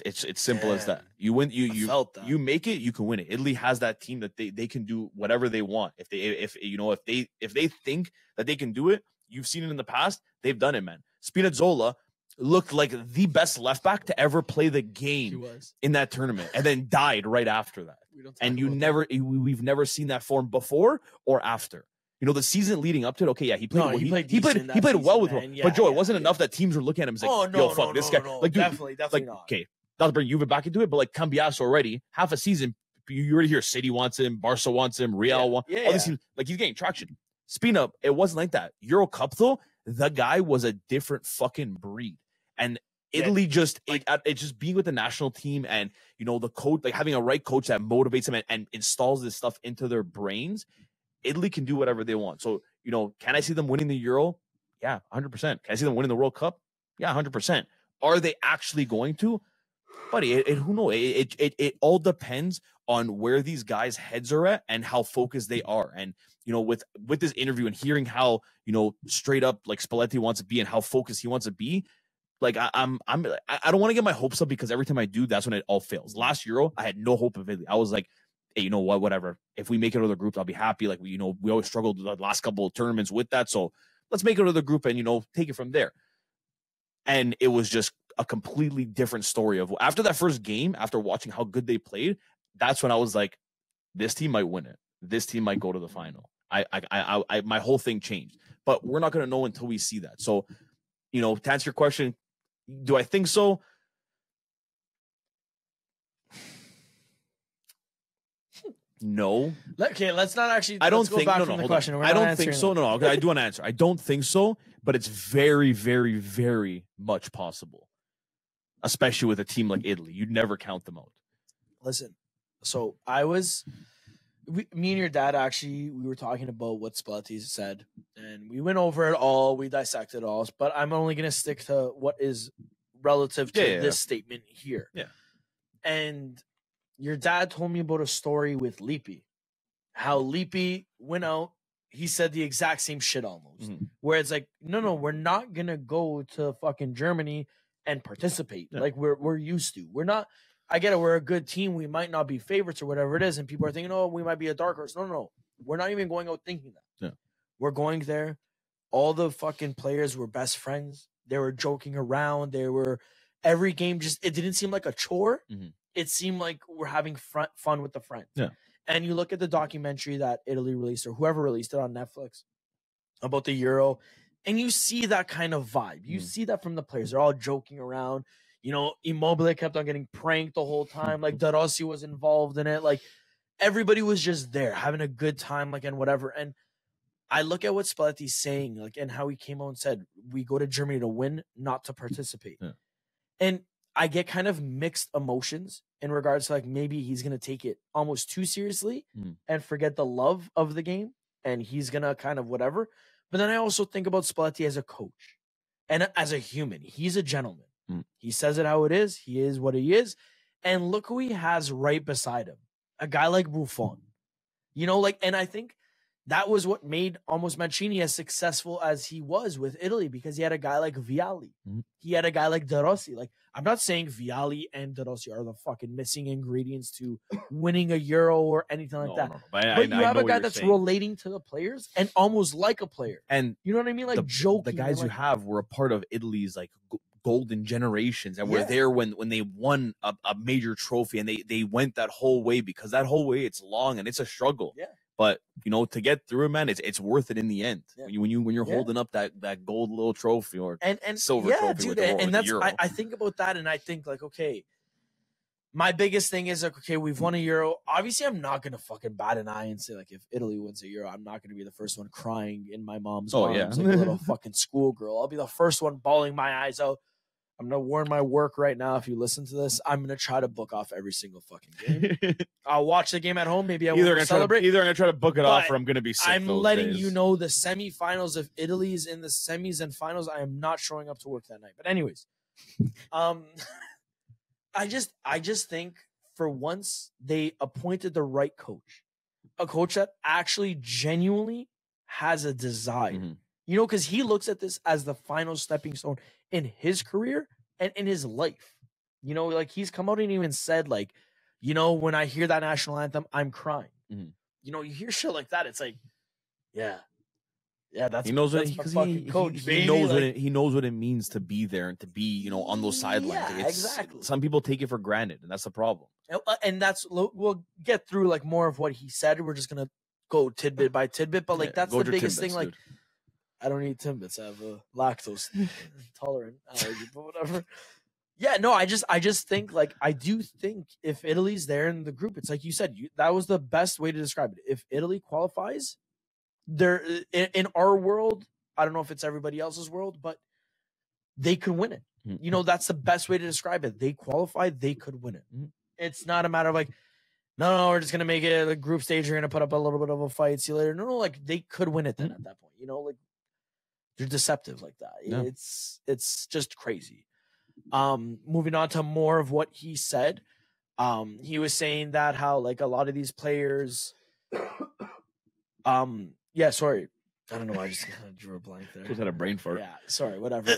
[SPEAKER 2] It's simple as that. You win, you make it, you can win it. Italy has that team that they can do whatever they want. If they think that they can do it, you've seen it in the past. They've done it, man. Spinazzola looked like the best left back to ever play the game in that tournament, and then died right after that. And we've never seen that form before or after. The season leading up to it. Okay, yeah, he played well with him. But Joe, it wasn't enough that teams were looking at him and like, "Yo, fuck this guy." Like, dude,
[SPEAKER 1] definitely not.
[SPEAKER 2] Okay, not to bring Juve back into it, but like Cambiasso already half a season. You already hear City wants him, Barca wants him, Real wants. All these teams, like he's getting traction. Spina, it wasn't like that. Euro Cup though, the guy was a different fucking breed, and Italy it's just being with the national team and the coach, like having a right coach that motivates them and installs this stuff into their brains. Italy can do whatever they want. So, can I see them winning the Euro? Yeah, 100%. Can I see them winning the World Cup? Yeah, 100%. Are they actually going to? Buddy, who knows? It all depends on where these guys' heads are at and how focused they are. And, with this interview and hearing how, straight up like Spalletti wants to be and how focused he wants to be, like I don't want to get my hopes up, because every time I do, that's when it all fails. Last Euro, I had no hope of Italy. I was like, hey, you know what, whatever. If we make it out of the group, I'll be happy. Like, we always struggled the last couple of tournaments with that. So let's make it out of the group and, take it from there. And it was just a completely different story of after that first game, after watching how good they played. That's when I was like, this team might win it. This team might go to the final. My whole thing changed. But we're not going to know until we see that. So, you know, to answer your question, do I think so? No.
[SPEAKER 1] Okay, let's not actually.
[SPEAKER 2] I don't
[SPEAKER 1] go
[SPEAKER 2] think.
[SPEAKER 1] back
[SPEAKER 2] No,
[SPEAKER 1] from
[SPEAKER 2] no,
[SPEAKER 1] the
[SPEAKER 2] hold
[SPEAKER 1] question.
[SPEAKER 2] on. I don't think so. No, I do want to answer. I don't think so, but it's very, very, very much possible, especially with a team like Italy. You'd never count them out.
[SPEAKER 1] Listen, so me and your dad we were talking about what Spalletti said, and we went over it all. We dissected it all, but I'm only going to stick to what is relative to this statement here.
[SPEAKER 2] Yeah,
[SPEAKER 1] and your dad told me about a story with Lippi, how Lippi went out. He said the exact same shit almost, where it's like, no, we're not gonna go to fucking Germany and participate like we're used to. We're not. I get it. We're a good team. We might not be favorites or whatever it is, and people are thinking, oh, we might be a dark horse. No, we're not even going out thinking that.
[SPEAKER 2] Yeah.
[SPEAKER 1] We're going there. All the fucking players were best friends. They were joking around. They were every game. It didn't seem like a chore. It seemed like we're having fun with the friends.
[SPEAKER 2] Yeah.
[SPEAKER 1] And you look at the documentary that Italy released or whoever released it on Netflix about the Euro, and you see that kind of vibe. You see that from the players. They're all joking around. You know, Immobile kept on getting pranked the whole time. Like, De Rossi was involved in it. Like, everybody was just there having a good time, like, and whatever. And I look at what Spalletti's saying, like, and how he came out and said, we go to Germany to win, not to participate.
[SPEAKER 2] Yeah.
[SPEAKER 1] And I get kind of mixed emotions in regards to, like, maybe he's going to take it almost too seriously and forget the love of the game, and he's going to kind of whatever. But then I also think about Spalletti as a coach and as a human. He's a gentleman. He says it how it is. He is what he is. And look who he has right beside him. A guy like Buffon. You know, like, and I think that was what made almost Mancini as successful as he was with Italy, because he had a guy like Vialli. He had a guy like De Rossi. Like, I'm not saying Vialli and De Rossi are the fucking missing ingredients to winning a Euro or anything like that.
[SPEAKER 2] No.
[SPEAKER 1] But you have a guy that's relating to the players and almost like a player.
[SPEAKER 2] And
[SPEAKER 1] you know what I mean? Like, joking.
[SPEAKER 2] The guys you have were a part of Italy's, like, golden generations, and were there when they won a major trophy, and they went that whole way, because that whole way, it's long and it's a struggle.
[SPEAKER 1] Yeah.
[SPEAKER 2] But, you know, to get through it, man, it's worth it in the end. Yeah. When you're holding up that gold little trophy or and silver trophy,
[SPEAKER 1] dude, and that's I think about that, and I think, like, okay, my biggest thing is, like, okay, we've won a Euro. Obviously, I'm not gonna fucking bat an eye and say, like, if Italy wins a Euro, I'm not gonna be the first one crying in my mom's arms like a little fucking schoolgirl. I'll be the first one bawling my eyes out. I'm going to warn my work right now. If you listen to this, I'm going to try to book off every single fucking game. I'll watch the game at home. Maybe I won't celebrate.
[SPEAKER 2] Either I'm going to try to book it off, or I'm going to be sick.
[SPEAKER 1] I'm letting you know the semifinals. If Italy's in the semis and finals, I am not showing up to work that night. But anyways, I just think for once they appointed the right coach, a coach that actually genuinely has a desire. You know, because he looks at this as the final stepping stone in his career and in his life. You know, like, he's come out and even said, like, you know, when I hear that national anthem, I'm crying. You know, you hear shit like that, it's like, yeah, that's
[SPEAKER 2] he knows
[SPEAKER 1] that's
[SPEAKER 2] what
[SPEAKER 1] coach.
[SPEAKER 2] He knows he knows what it means to be there and to be, you know, on those sidelines.
[SPEAKER 1] Yeah, exactly.
[SPEAKER 2] Some people take it for granted, and that's the problem.
[SPEAKER 1] And we'll get through, like, more of what he said. We're just gonna go tidbit by tidbit, but, like, that's the biggest thing. Like, I don't eat Timbits. I have a lactose intolerant allergy, but whatever. Yeah, no, I just think, like, I do think if Italy's there in the group, it's like you said, that was the best way to describe it. If Italy qualifies, they're in our world. I don't know if it's everybody else's world, but they could win it. You know, that's the best way to describe it. They qualified, they could win it. It's not a matter of, like, no, we're just gonna make it a group stage. You're gonna put up a little bit of a fight. See you later. No, like, they could win it then at that point. You know, like, they're deceptive like that. Yeah. It's just crazy. Moving on to more of what he said. He was saying that how, like, a lot of these players, sorry. I don't know why I just kind of drew a blank there.
[SPEAKER 2] Just had a brain fart.
[SPEAKER 1] Yeah, sorry, whatever.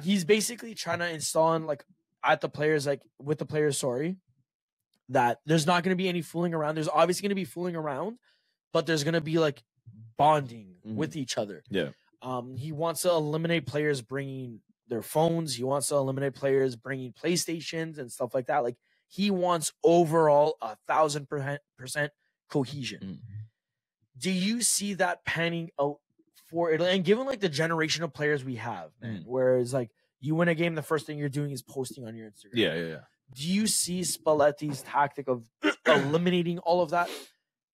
[SPEAKER 1] He's basically trying to install in, like, at the players, like, with the players, that there's not going to be any fooling around. There's obviously going to be fooling around, but there's going to be, like, bonding with each other.
[SPEAKER 2] Yeah.
[SPEAKER 1] He wants to eliminate players bringing their phones. He wants to eliminate players bringing PlayStations and stuff like that. Like, he wants overall 1,000% cohesion. Do you see that panning out for Italy? And given like the generation of players we have, man, whereas like you win a game, the first thing you're doing is posting on your Instagram.
[SPEAKER 2] Yeah.
[SPEAKER 1] Do you see Spalletti's tactic of eliminating all of that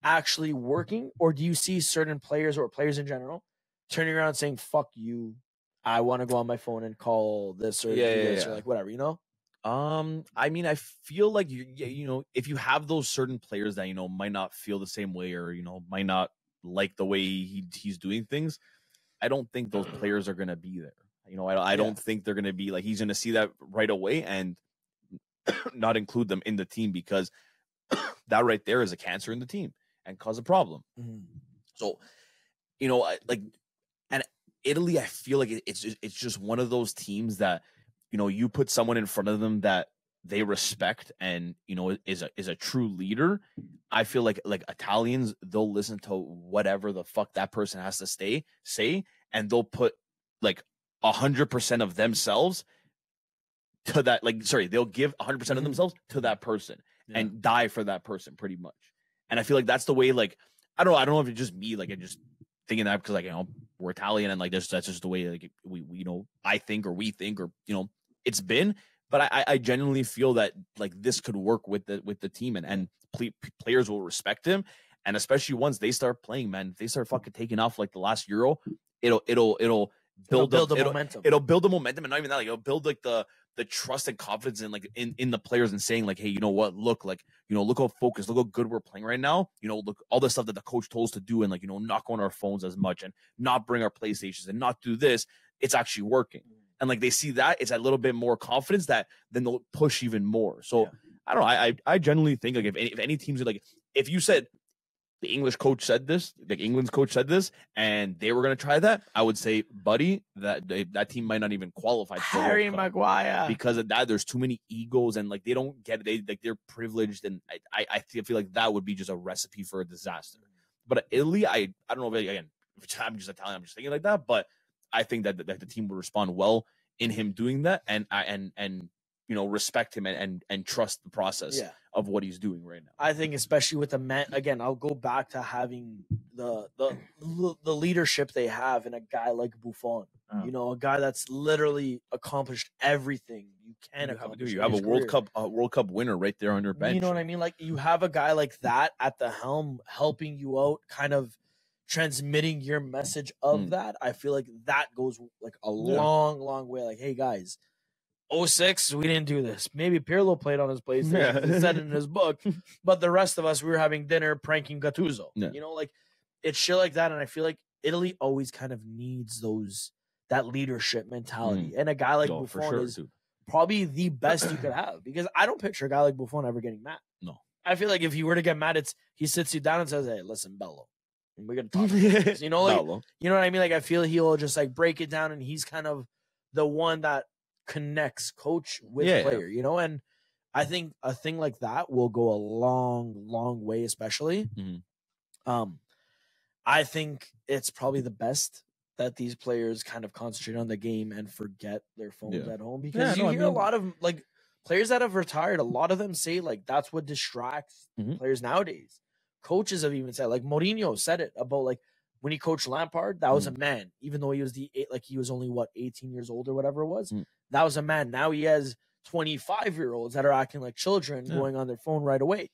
[SPEAKER 1] actually working? Or do you see certain players or players in general turning around saying, fuck you, I want to go on my phone and call this or do this or like whatever, you know?
[SPEAKER 2] I mean, I feel like you know, if you have those certain players that, you know, might not feel the same way or, you know, might not like the way he's doing things, I don't think those players are going to be there. You know, I don't think they're going to be like, he's going to see that right away and not include them in the team, because that right there is a cancer in the team and cause a problem. So, you know, and Italy, I feel like it's just one of those teams that, you know, you put someone in front of them that they respect and, you know, is a true leader. I feel like Italians, they'll listen to whatever the fuck that person has to say, and they'll put like 100% of themselves to that. Like, sorry, they'll give 100% of themselves to that person and die for that person pretty much. And I feel like that's the way, like, I don't know if it's just me, like, I just thinking that because, like, you know, we're Italian and like that's just the way, like, we you know, I think or we think, or, you know, it's been. But I genuinely feel that like this could work with the team and players will respect him, and especially once they start playing, man, if they start fucking taking off like the last Euro, it'll build the momentum. It'll build the momentum, and not even that, like, it'll build like the trust and confidence in like in the players and saying like, hey, you know what, look, like, you know, look how focused, look how good we're playing right now. You know, look all the stuff that the coach told us to do, and like, you know, not go on our phones as much and not bring our PlayStations and not do this. It's actually working. And like they see that, it's a little bit more confidence that then they'll push even more. So I don't know. I generally think like if any teams, like, if you said the English coach said this, like England's coach said this, and they were going to try that, I would say, buddy, that team might not even qualify.
[SPEAKER 1] Harry Maguire,
[SPEAKER 2] because of that, there's too many egos and like they don't get it. They're privileged, and I feel like that would be just a recipe for a disaster. But Italy, I don't know. Again, if I'm just Italian, I'm just thinking like that, but I think that the team would respond well in him doing that, and you know, respect him and trust the process of what he's doing right now.
[SPEAKER 1] I think especially with the man, again, I'll go back to having the leadership they have in a guy like Buffon. You know, a guy that's literally accomplished everything you can accomplish.
[SPEAKER 2] You have a World Cup winner right there on your bench.
[SPEAKER 1] You know what I mean? Like, you have a guy like that at the helm helping you out, kind of transmitting your message of that. I feel like that goes like a long way. Like, hey guys, 06, we didn't do this. Maybe Pirlo played on his PlayStation, he said it in his book, but the rest of us, we were having dinner pranking Gattuso. You know, like, it's shit like that. And I feel like Italy always kind of needs that leadership mentality. And a guy like Buffon is probably the best you could have, because I don't picture a guy like Buffon ever getting mad.
[SPEAKER 2] No.
[SPEAKER 1] I feel like if he were to get mad, he sits you down and says, hey, listen, Bello, we're gonna talk about this. You know, like, you know what I mean? Like, I feel he'll just like break it down, and he's kind of the one that connects coach with player, you know? And I think a thing like that will go a long way, especially. I think it's probably the best that these players kind of concentrate on the game and forget their phones at home, because you hear a lot of like players that have retired, a lot of them say like that's what distracts players nowadays. Coaches have even said, like Mourinho said it about like when he coached Lampard, that was a man, even though he was he was only 18 years old or whatever it was. That was a man. Now he has 25-year-olds that are acting like children, going on their phone right away.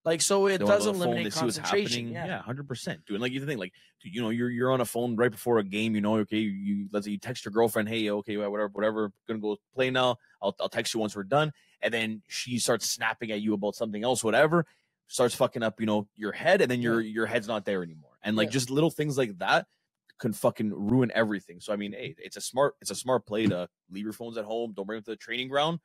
[SPEAKER 1] Like, so it does eliminate concentration.
[SPEAKER 2] Yeah, 100%. Dude, like, you think, like, dude, you know, you're on a phone right before a game, you know, okay, let's say you text your girlfriend, hey, okay, whatever, gonna go play now. I'll text you once we're done. And then she starts snapping at you about something else, whatever, starts fucking up, you know, your head, and then your head's not there anymore. And like just little things like that can fucking ruin everything. So I mean, hey, it's a smart play to leave your phones at home, don't bring them to the training ground.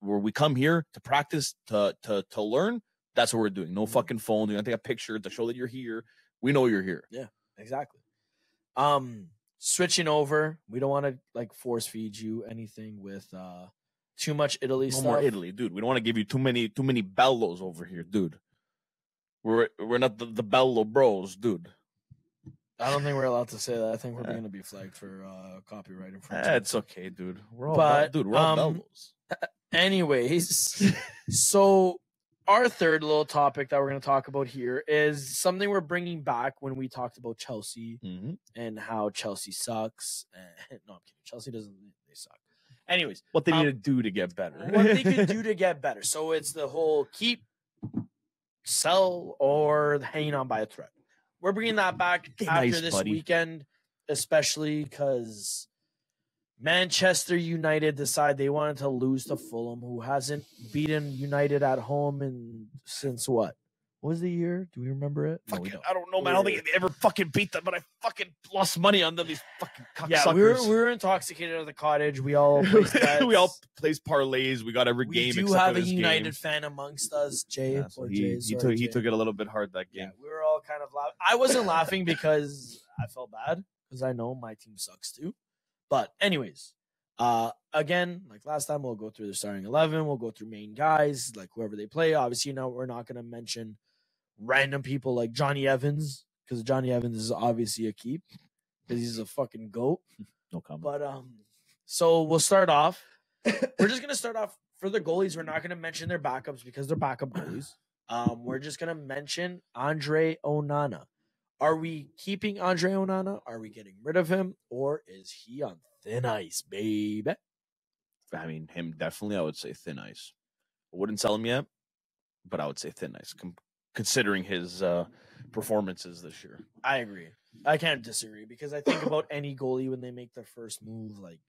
[SPEAKER 2] Where we come here to practice, to learn. That's what we're doing. No fucking phone. You're gonna take a picture to show that you're here. We know you're here.
[SPEAKER 1] Yeah, exactly. Switching over, we don't want to like force feed you anything with too much Italy stuff.
[SPEAKER 2] No more Italy, dude. We don't want to give you too many bellos over here, dude. We're not the bello bros, dude.
[SPEAKER 1] I don't think we're allowed to say that. I think we're going to be flagged for copyright infringement.
[SPEAKER 2] It's okay, dude. We're all bellos.
[SPEAKER 1] Anyways, so our third little topic that we're going to talk about here is something we're bringing back when we talked about Chelsea and how Chelsea sucks. No, I'm kidding. Chelsea doesn't. They suck. Anyways,
[SPEAKER 2] what they need to do to get better.
[SPEAKER 1] What they could do to get better. So it's the whole keep, sell, or hanging on by a thread. We're bringing that back after this weekend, especially because Manchester United decided they wanted to lose to Fulham, who hasn't beaten United at home since what? What was the year? Do we remember it?
[SPEAKER 2] No, I don't know, man. I don't think they ever fucking beat them, but I fucking lost money on them. These fucking cocksuckers.
[SPEAKER 1] Yeah, we were intoxicated at the cottage. We all placed bets.
[SPEAKER 2] We all placed parlays. We got every game.
[SPEAKER 1] We do have a United fan amongst us, Jay.
[SPEAKER 2] Yeah, so he took it a little bit hard that game.
[SPEAKER 1] Yeah, we were all kind of laughing. I wasn't laughing because I felt bad because I know my team sucks too. But anyways, again, like last time, we'll go through the starting 11. We'll go through main guys, like whoever they play. Obviously, we're not going to mention random people like Johnny Evans, because Johnny Evans is obviously a keep because he's a fucking goat.
[SPEAKER 2] No comment.
[SPEAKER 1] But so we'll start off. We're just gonna start off for the goalies. We're not gonna mention their backups because they're backup goalies. We're just gonna mention Andre Onana. Are we keeping Andre Onana? Are we getting rid of him, or is he on thin ice, baby?
[SPEAKER 2] I mean, him definitely. I would say thin ice. I wouldn't sell him yet, but I would say thin ice. Considering his performances this year.
[SPEAKER 1] I agree. I can't disagree because I think about any goalie when they make their first move, like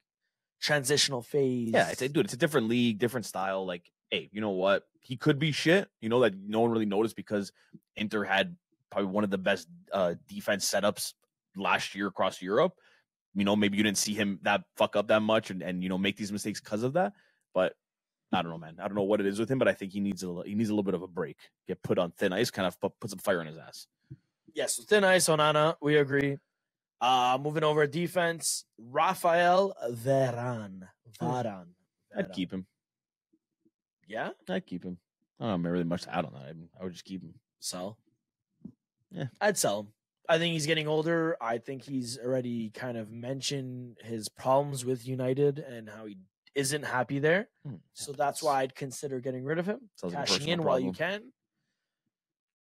[SPEAKER 1] transitional phase.
[SPEAKER 2] Yeah, it's a different league, different style. Like, hey, you know what? He could be shit. That no one really noticed because Inter had probably one of the best defense setups last year across Europe. Maybe you didn't see him that fuck up that much and make these mistakes because of that. But I don't know, man. I don't know what it is with him, but I think he needs a little bit of a break. Get put on thin ice, kind of put some fire in his ass.
[SPEAKER 1] Yes, so thin ice, Onana, we agree. Moving over defense, Rafael Varane.
[SPEAKER 2] I'd keep him.
[SPEAKER 1] Yeah?
[SPEAKER 2] I'd keep him. I don't have really much to add on that. I would just keep him.
[SPEAKER 1] Sell?
[SPEAKER 2] Yeah.
[SPEAKER 1] I'd sell him. I think he's getting older. I think he's already kind of mentioned his problems with United and how he isn't happy there. So that's why I'd consider getting rid of him. Cashing in while you can.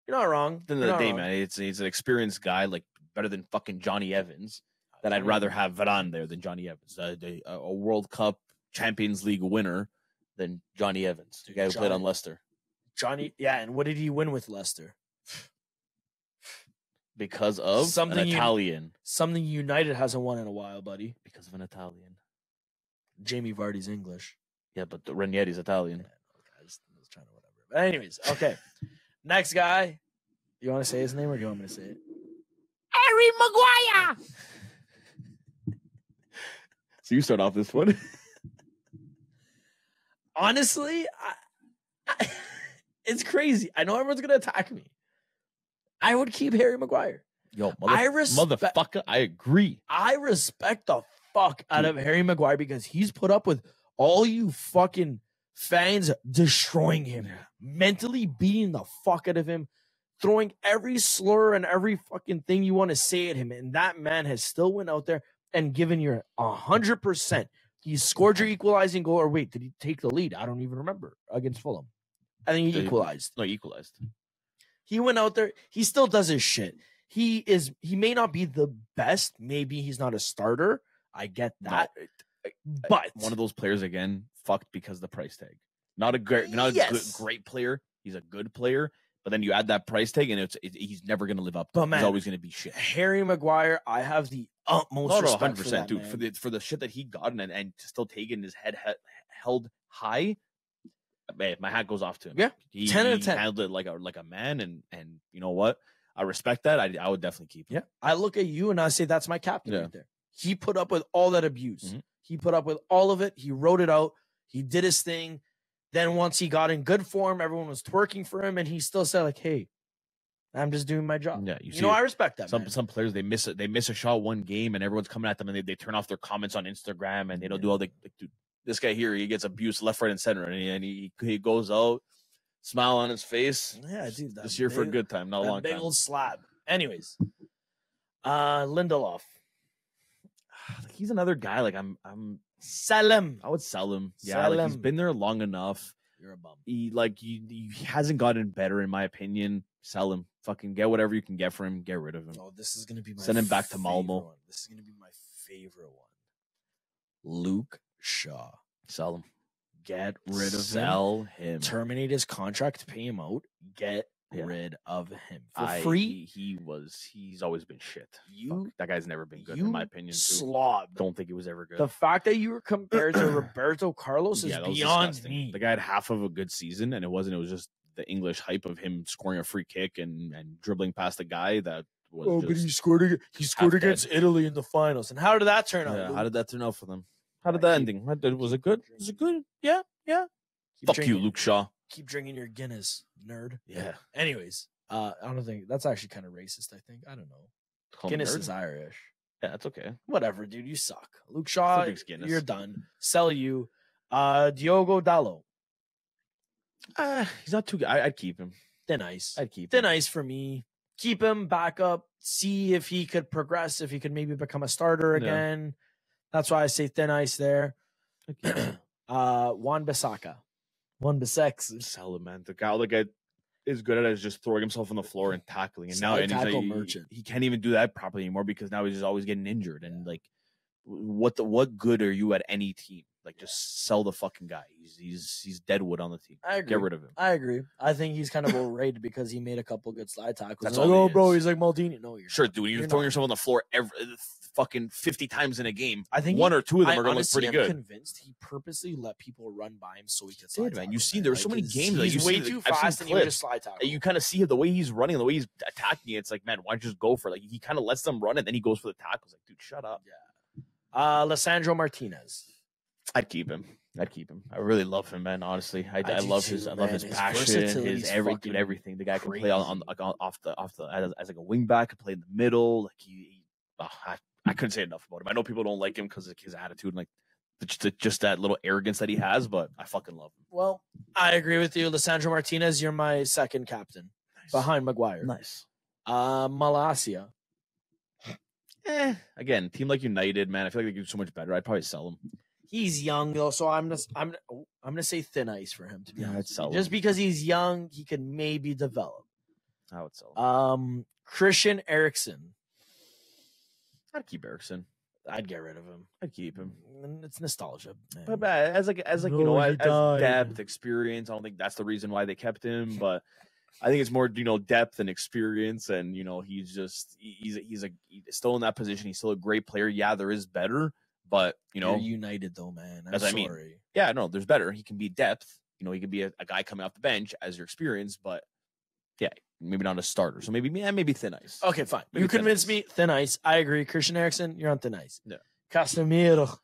[SPEAKER 1] You're not wrong.
[SPEAKER 2] At the end of the day, man, it's an experienced guy, like better than fucking Johnny Evans. That I'd rather have Varane there than Johnny Evans. A World Cup Champions League winner than Johnny Evans. The guy who played on Leicester.
[SPEAKER 1] And what did he win with Leicester?
[SPEAKER 2] Because of an Italian.
[SPEAKER 1] Something United hasn't won in a while, buddy.
[SPEAKER 2] Because of an Italian.
[SPEAKER 1] Jamie Vardy's English.
[SPEAKER 2] Yeah, but Ranieri's Italian.
[SPEAKER 1] Yeah, okay, I was trying to whatever. But anyways, okay. Next guy. You want to say his name or do you want me to say it?
[SPEAKER 2] Harry Maguire! So you start off this one.
[SPEAKER 1] Honestly, it's crazy. I know everyone's going to attack me. I would keep Harry Maguire.
[SPEAKER 2] Yo, motherfucker, I agree.
[SPEAKER 1] I respect the fuck out of Harry Maguire because he's put up with all you fucking fans destroying him, mentally beating the fuck out of him, throwing every slur and every fucking thing you want to say at him. And that man has still went out there and given you 100%. He scored your equalizing goal. Or wait, did he take the lead? I don't even remember against Fulham. I think he equalized.
[SPEAKER 2] No, he equalized.
[SPEAKER 1] He went out there. He still does his shit. He may not be the best. Maybe he's not a starter. I get that. But
[SPEAKER 2] one of those players again fucked because of the price tag. Not a great player. He's a good player, but then you add that price tag, and he's never going to live up. He's always going to be shit.
[SPEAKER 1] Harry Maguire, I have the utmost respect 100%, for that,
[SPEAKER 2] dude. For the shit that he got and still taking his head held high. Man, my hat goes off to him.
[SPEAKER 1] Yeah, 10 out of 10.
[SPEAKER 2] Handled it like a man, and you know what? I respect that. I would definitely keep him.
[SPEAKER 1] Yeah, I look at you and I say that's my captain right there. He put up with all that abuse. Mm-hmm. He put up with all of it. He wrote it out. He did his thing. Then once he got in good form, everyone was twerking for him, and he still said like, "Hey, I'm just doing my job."
[SPEAKER 2] Yeah,
[SPEAKER 1] you know, I respect that.
[SPEAKER 2] Some players they miss a shot one game, and everyone's coming at them, and they turn off their comments on Instagram, and they don't do all the dude. This guy here, he gets abused left, right, and center, and he goes out, smile on his face.
[SPEAKER 1] Yeah, dude.
[SPEAKER 2] This year for a good time, not a long
[SPEAKER 1] big
[SPEAKER 2] time.
[SPEAKER 1] Old slab. Anyways, Lindelof.
[SPEAKER 2] He's another guy. Like I'm
[SPEAKER 1] sell him.
[SPEAKER 2] I would sell him. Yeah,
[SPEAKER 1] sell
[SPEAKER 2] like
[SPEAKER 1] him.
[SPEAKER 2] He's been there long enough.
[SPEAKER 1] You're a bum.
[SPEAKER 2] He hasn't gotten better in my opinion. Sell him. Fucking get whatever you can get for him. Get rid of him.
[SPEAKER 1] Oh, this is gonna be my
[SPEAKER 2] send him back to Malmo.
[SPEAKER 1] One. This is gonna be my favorite one. Luke Shaw.
[SPEAKER 2] Sell him.
[SPEAKER 1] Get rid of him.
[SPEAKER 2] Sell him.
[SPEAKER 1] Terminate his contract. Pay him out. Get rid of him for free.
[SPEAKER 2] He's always been shit. That guy's never been good in my opinion.
[SPEAKER 1] Slob.
[SPEAKER 2] Don't think he was ever good.
[SPEAKER 1] The fact that you were compared to Roberto Carlos is beyond me.
[SPEAKER 2] The guy had half of a good season, and it was just the English hype of him scoring a free kick and dribbling past a guy that was. Oh, but he scored
[SPEAKER 1] against Italy in the finals. And how did that turn out?
[SPEAKER 2] How did that turn out for them? How did that ending? Was it good? Was it good? Yeah. Fuck you, Luke Shaw.
[SPEAKER 1] Keep drinking your Guinness, nerd.
[SPEAKER 2] Yeah.
[SPEAKER 1] Anyways, I don't think that's actually kind of racist. I think I don't know. Guinness is Irish.
[SPEAKER 2] Yeah, that's okay.
[SPEAKER 1] Whatever, dude. You suck. Luke Shaw, you're done. Sell you. Diogo Dalot.
[SPEAKER 2] He's not too good. I'd keep him.
[SPEAKER 1] Thin ice.
[SPEAKER 2] I'd keep him.
[SPEAKER 1] Thin ice for me. Keep him back up. See if he could progress. If he could maybe become a starter again. That's why I say thin ice there. Juan Bissaka. Juan Bissaka.
[SPEAKER 2] Sell him, man. The guy is good at it is just throwing himself on the floor and tackling. And now he can't even do that properly anymore because now he's just always getting injured. And like, what good are you at any team? Like, just sell the fucking guy. He's deadwood on the team.
[SPEAKER 1] I agree.
[SPEAKER 2] Get rid of him.
[SPEAKER 1] I agree. I think he's kind of overrated because he made a couple good slide tackles.
[SPEAKER 2] That's
[SPEAKER 1] like,
[SPEAKER 2] all
[SPEAKER 1] bro, he's like Maldini. No, you're
[SPEAKER 2] sure,
[SPEAKER 1] not.
[SPEAKER 2] dude. You're throwing yourself on the floor fucking 50 times in a game.
[SPEAKER 1] I think
[SPEAKER 2] one or two of them are going to look pretty good.
[SPEAKER 1] I'm convinced he purposely let people run by him so he could slide tackle.
[SPEAKER 2] Man, you see, there's so many games
[SPEAKER 1] he's way too fast and he just slide tackle.
[SPEAKER 2] You kind of see the way he's running, the way he's attacking. It's like, man, why don't you just go for it? Like, he kind of lets them run and then he goes for the tackles. Like, dude, shut up.
[SPEAKER 1] Yeah. Lissandro Martinez.
[SPEAKER 2] I'd keep him. I really love him, man. Honestly, I love his passion, his everything. The guy can play on off the as like a wing back, can play in the middle. Like I couldn't say enough about him. I know people don't like him because of his attitude and like just that little arrogance that he has, but I fucking love him.
[SPEAKER 1] Well, I agree with you, Lissandro Martinez. You're my second captain behind Maguire.
[SPEAKER 2] Nice.
[SPEAKER 1] Malacia.
[SPEAKER 2] Again, team like United, man. I feel like they do so much better. I'd probably sell him.
[SPEAKER 1] He's young though, so I'm gonna say thin ice for him. To be honest,
[SPEAKER 2] I'd sell
[SPEAKER 1] just
[SPEAKER 2] him.
[SPEAKER 1] Because he's young, he could maybe develop.
[SPEAKER 2] I would sell him.
[SPEAKER 1] Christian Eriksen.
[SPEAKER 2] I'd keep Eriksen.
[SPEAKER 1] I'd get rid of him.
[SPEAKER 2] I'd keep him.
[SPEAKER 1] It's nostalgia,
[SPEAKER 2] man. But as depth, experience. I don't think that's the reason why they kept him, but I think it's more depth and experience, and he's still in that position. He's still a great player. Yeah, there is better. But
[SPEAKER 1] You're United though, man. I'm sorry.
[SPEAKER 2] I mean. Yeah, no, there's better. He can be depth. He can be a guy coming off the bench as your experience, but yeah, maybe not a starter. So maybe thin ice.
[SPEAKER 1] Okay, fine. You convinced me. Thin ice. I agree. Christian Eriksen, you're on thin ice.
[SPEAKER 2] Yeah.
[SPEAKER 1] Casemiro.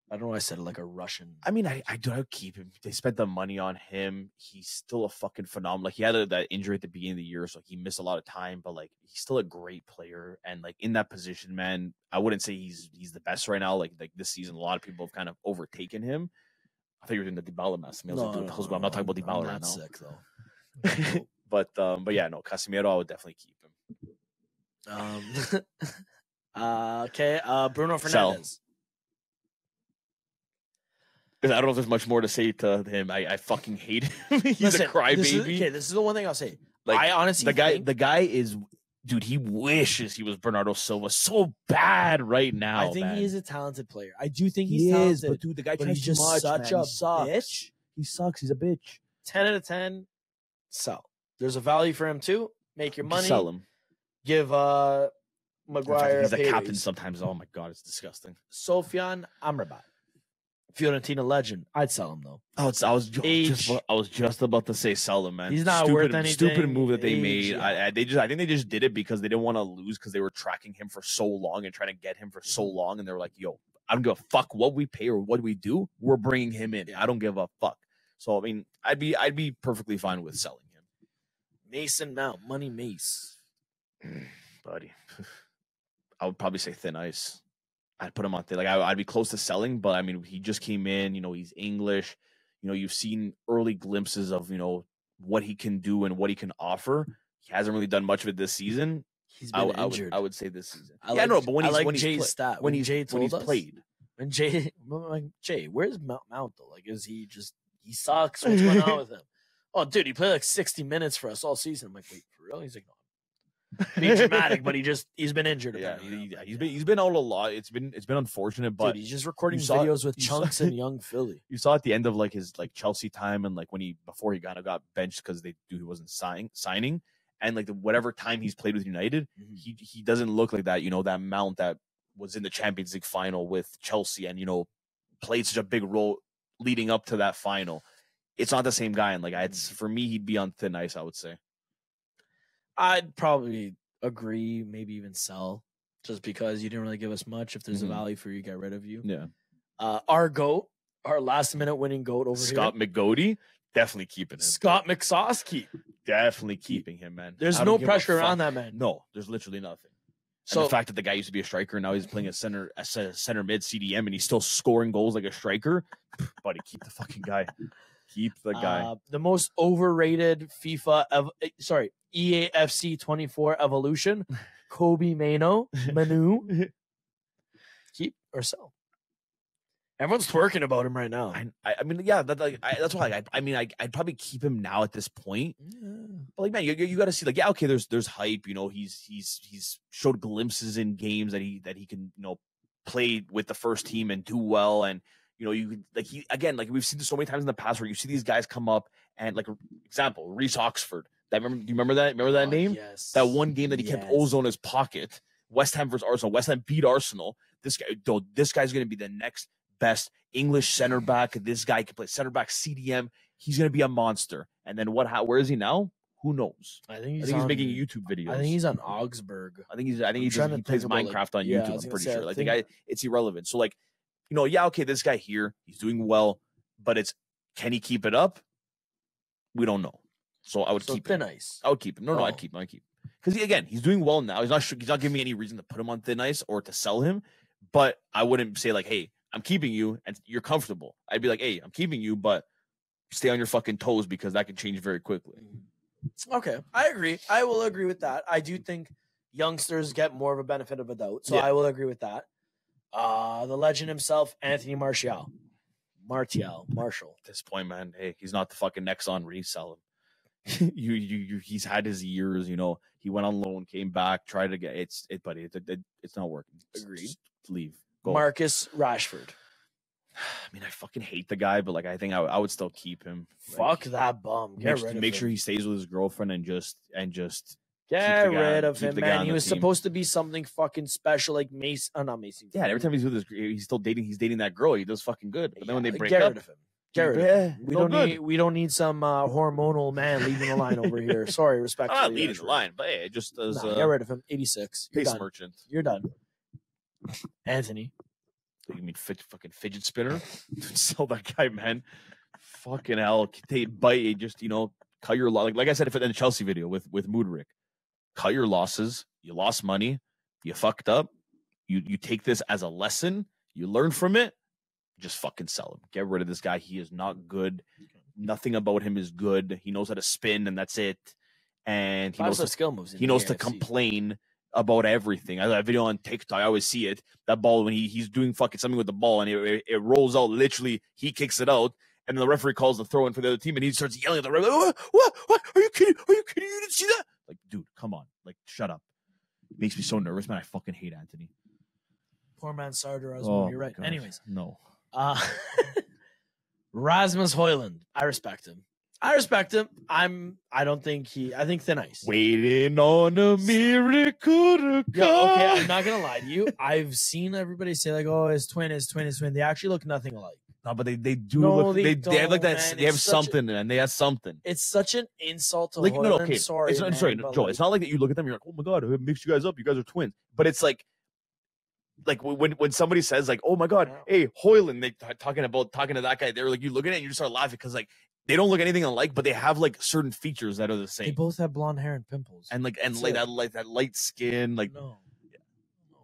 [SPEAKER 1] I don't know why I said it like a Russian.
[SPEAKER 2] I mean, I do keep him. They spent the money on him. He's still a fucking phenomenal. Like, he had that injury at the beginning of the year, so he missed a lot of time. But like, he's still a great player. And like in that position, man, I wouldn't say he's the best right now. Like this season, a lot of people have kind of overtaken him. I think you're in the Dybala mess. I'm not talking about Dybala right now.
[SPEAKER 1] Sick though.
[SPEAKER 2] but yeah, no, Casemiro, I would definitely keep
[SPEAKER 1] him. Okay. Bruno Fernandes.
[SPEAKER 2] Sell. Because I don't know if there's much more to say to him. I fucking hate him. He's a crybaby.
[SPEAKER 1] This is the one thing I'll say. Like, I honestly
[SPEAKER 2] the guy is, dude, he wishes he was Bernardo Silva so bad right now.
[SPEAKER 1] I think he is a talented player. I do think he's talented.
[SPEAKER 2] But dude, the guy
[SPEAKER 1] tries too much, such a bitch.
[SPEAKER 2] He sucks. He's a bitch.
[SPEAKER 1] 10 out of 10. Sell. There's a value for him too. Make your money.
[SPEAKER 2] Sell him.
[SPEAKER 1] Give Maguire.
[SPEAKER 2] He's a captain sometimes. Oh my god, it's disgusting.
[SPEAKER 1] Sofian Amrabat. Fiorentina legend. I'd sell him though.
[SPEAKER 2] I was just about to say sell him, man.
[SPEAKER 1] He's not worth anything.
[SPEAKER 2] Stupid move that they made.
[SPEAKER 1] Yeah.
[SPEAKER 2] I think they just did it because they didn't want to lose because they were tracking him for so long and trying to get him for so long, and they were like, "Yo, I don't give a fuck what we pay or what we do. We're bringing him in. I don't give a fuck." So I mean, I'd be perfectly fine with selling him.
[SPEAKER 1] Mason Mount, Money Mace,
[SPEAKER 2] buddy. I would probably say thin ice. I'd put him on I'd be close to selling, but I mean, he just came in. He's English. You've seen early glimpses of what he can do and what he can offer. He hasn't really done much of it this season.
[SPEAKER 1] He's been injured.
[SPEAKER 2] I would say this season.
[SPEAKER 1] But
[SPEAKER 2] when
[SPEAKER 1] he's
[SPEAKER 2] played.
[SPEAKER 1] When Jay, where's Mount though? Like, is he just He sucks. What's going on with him? Oh, dude, he played like 60 minutes for us all season. I'm like, wait, for real? He's like, no. Being dramatic, but he's been injured.
[SPEAKER 2] Yeah, he's been out a lot. It's been unfortunate, but
[SPEAKER 1] dude, he's just recording videos with Chunks and Young Philly.
[SPEAKER 2] You saw at the end of like his like Chelsea time and like before he kind of got benched because they knew he wasn't signing, and like whatever time he's played with United, he doesn't look like that. You know, that Mount that was in the Champions League final with Chelsea and played such a big role leading up to that final. It's not the same guy, and like for me, he'd be on thin ice. I would say.
[SPEAKER 1] I'd probably agree, maybe even sell, just because you didn't really give us much. If there's a value for you, get rid of you.
[SPEAKER 2] Yeah.
[SPEAKER 1] Our GOAT, our last-minute winning GOAT over
[SPEAKER 2] Scott
[SPEAKER 1] here.
[SPEAKER 2] McGoady, definitely keeping him.
[SPEAKER 1] Scott McSauce,
[SPEAKER 2] definitely keeping him, man.
[SPEAKER 1] There's no pressure around that man.
[SPEAKER 2] No, there's literally nothing. So the fact that the guy used to be a striker and now he's playing a center mid CDM and he's still scoring goals like a striker, buddy, keep the fucking guy. Keep the guy.
[SPEAKER 1] The most overrated EAFC 24 evolution, Kobe Manu. Keep or sell? Everyone's twerking about him right now.
[SPEAKER 2] I mean, yeah, that's why. I'd probably keep him now at this point. Yeah. But like, man, you got to see, like, yeah, okay, there's hype. He's showed glimpses in games that he can play with the first team and do well, and you like we've seen this so many times in the past where you see these guys come up and like example Reece Oxford. Do you remember that? Remember that name?
[SPEAKER 1] Yes.
[SPEAKER 2] That one game that he kept Ozone in his pocket. West Ham versus Arsenal. West Ham beat Arsenal. This guy's going to be the next best English center back. This guy can play center back, CDM. He's going to be a monster. And then where is he now? Who knows?
[SPEAKER 1] I think
[SPEAKER 2] he's making YouTube videos.
[SPEAKER 1] I think he's on Augsburg.
[SPEAKER 2] I think he plays Minecraft on YouTube. I'm pretty sure. Like the guy, it's irrelevant. So like, yeah, okay, this guy here, he's doing well, but can he keep it up? We don't know. So I would keep him.
[SPEAKER 1] Thin ice.
[SPEAKER 2] I would keep him. No, I'd keep him. Because he's doing well now. He's not giving me any reason to put him on thin ice or to sell him. But I wouldn't say like, hey, I'm keeping you and you're comfortable. I'd be like, hey, I'm keeping you, but stay on your fucking toes because that can change very quickly.
[SPEAKER 1] Okay, I agree. I will agree with that. I do think youngsters get more of a benefit of a doubt. So I will agree with that. The legend himself, Anthony Martial.
[SPEAKER 2] At this point, man, hey, he's not the fucking next on resell him. He's had his years, he went on loan, came back, tried to get buddy, it's not working.
[SPEAKER 1] Agreed.
[SPEAKER 2] Just leave. Go.
[SPEAKER 1] Marcus Rashford.
[SPEAKER 2] I mean, I fucking hate the guy, but like I think I would still keep him.
[SPEAKER 1] Fuck that bum.
[SPEAKER 2] Make sure he stays with his girlfriend and just
[SPEAKER 1] get rid of him, man. He was supposed to be something fucking special, like not Mason.
[SPEAKER 2] Yeah, every time he's with he's dating that girl. He does fucking good. But then when they break
[SPEAKER 1] get
[SPEAKER 2] up,
[SPEAKER 1] rid of him. We don't need some hormonal man leading the line over here. Sorry, respectfully.
[SPEAKER 2] I'm not leading the line, but hey, just as
[SPEAKER 1] get rid of him. 86.
[SPEAKER 2] Pace merchant.
[SPEAKER 1] You're done. Anthony.
[SPEAKER 2] You mean fucking fidget spinner? Sell that guy, man. Fucking hell. Bite. Just cut your like I said in the Chelsea video with Mudryk. Cut your losses. You lost money. You fucked up. You take this as a lesson. You learn from it. Just fucking sell him. Get rid of this guy. He is not good. Nothing about him is good. He knows how to spin, and that's it. And he knows
[SPEAKER 1] skill moves.
[SPEAKER 2] He knows to complain about everything. I have a video on TikTok. I always see it. That ball when he's doing fucking something with the ball, and it rolls out. Literally, he kicks it out, and the referee calls the throw in for the other team, and he starts yelling at the referee. What? Are you kidding? Are you kidding? You didn't see that? Like, dude, come on. Like, shut up. It makes me so nervous, man. I fucking hate Anthony.
[SPEAKER 1] Poor man Sardar as well. You're right.
[SPEAKER 2] God.
[SPEAKER 1] Anyways.
[SPEAKER 2] No.
[SPEAKER 1] Rasmus Højlund. I respect him. I think thin ice.
[SPEAKER 2] Waiting on a miracle to come.
[SPEAKER 1] Okay, I'm not gonna lie to you. I've seen everybody say like, "Oh, his twin." They actually look nothing alike.
[SPEAKER 2] No, but they do look. They have like that. Man. They have something, and they have something.
[SPEAKER 1] It's such an insult to Højlund. No, okay. Sorry,
[SPEAKER 2] Joe. It's not like that. You look at them, you're like, "Oh my god, it mixed you guys up. You guys are twins." But it's like when somebody says like, "Oh my god, hey Højlund," they talking to that guy. They're like, you look at it and you just start laughing because like. They don't look anything alike, but they have like certain features that are the same.
[SPEAKER 1] They both have blonde hair and pimples,
[SPEAKER 2] and that light skin. Like,
[SPEAKER 1] no,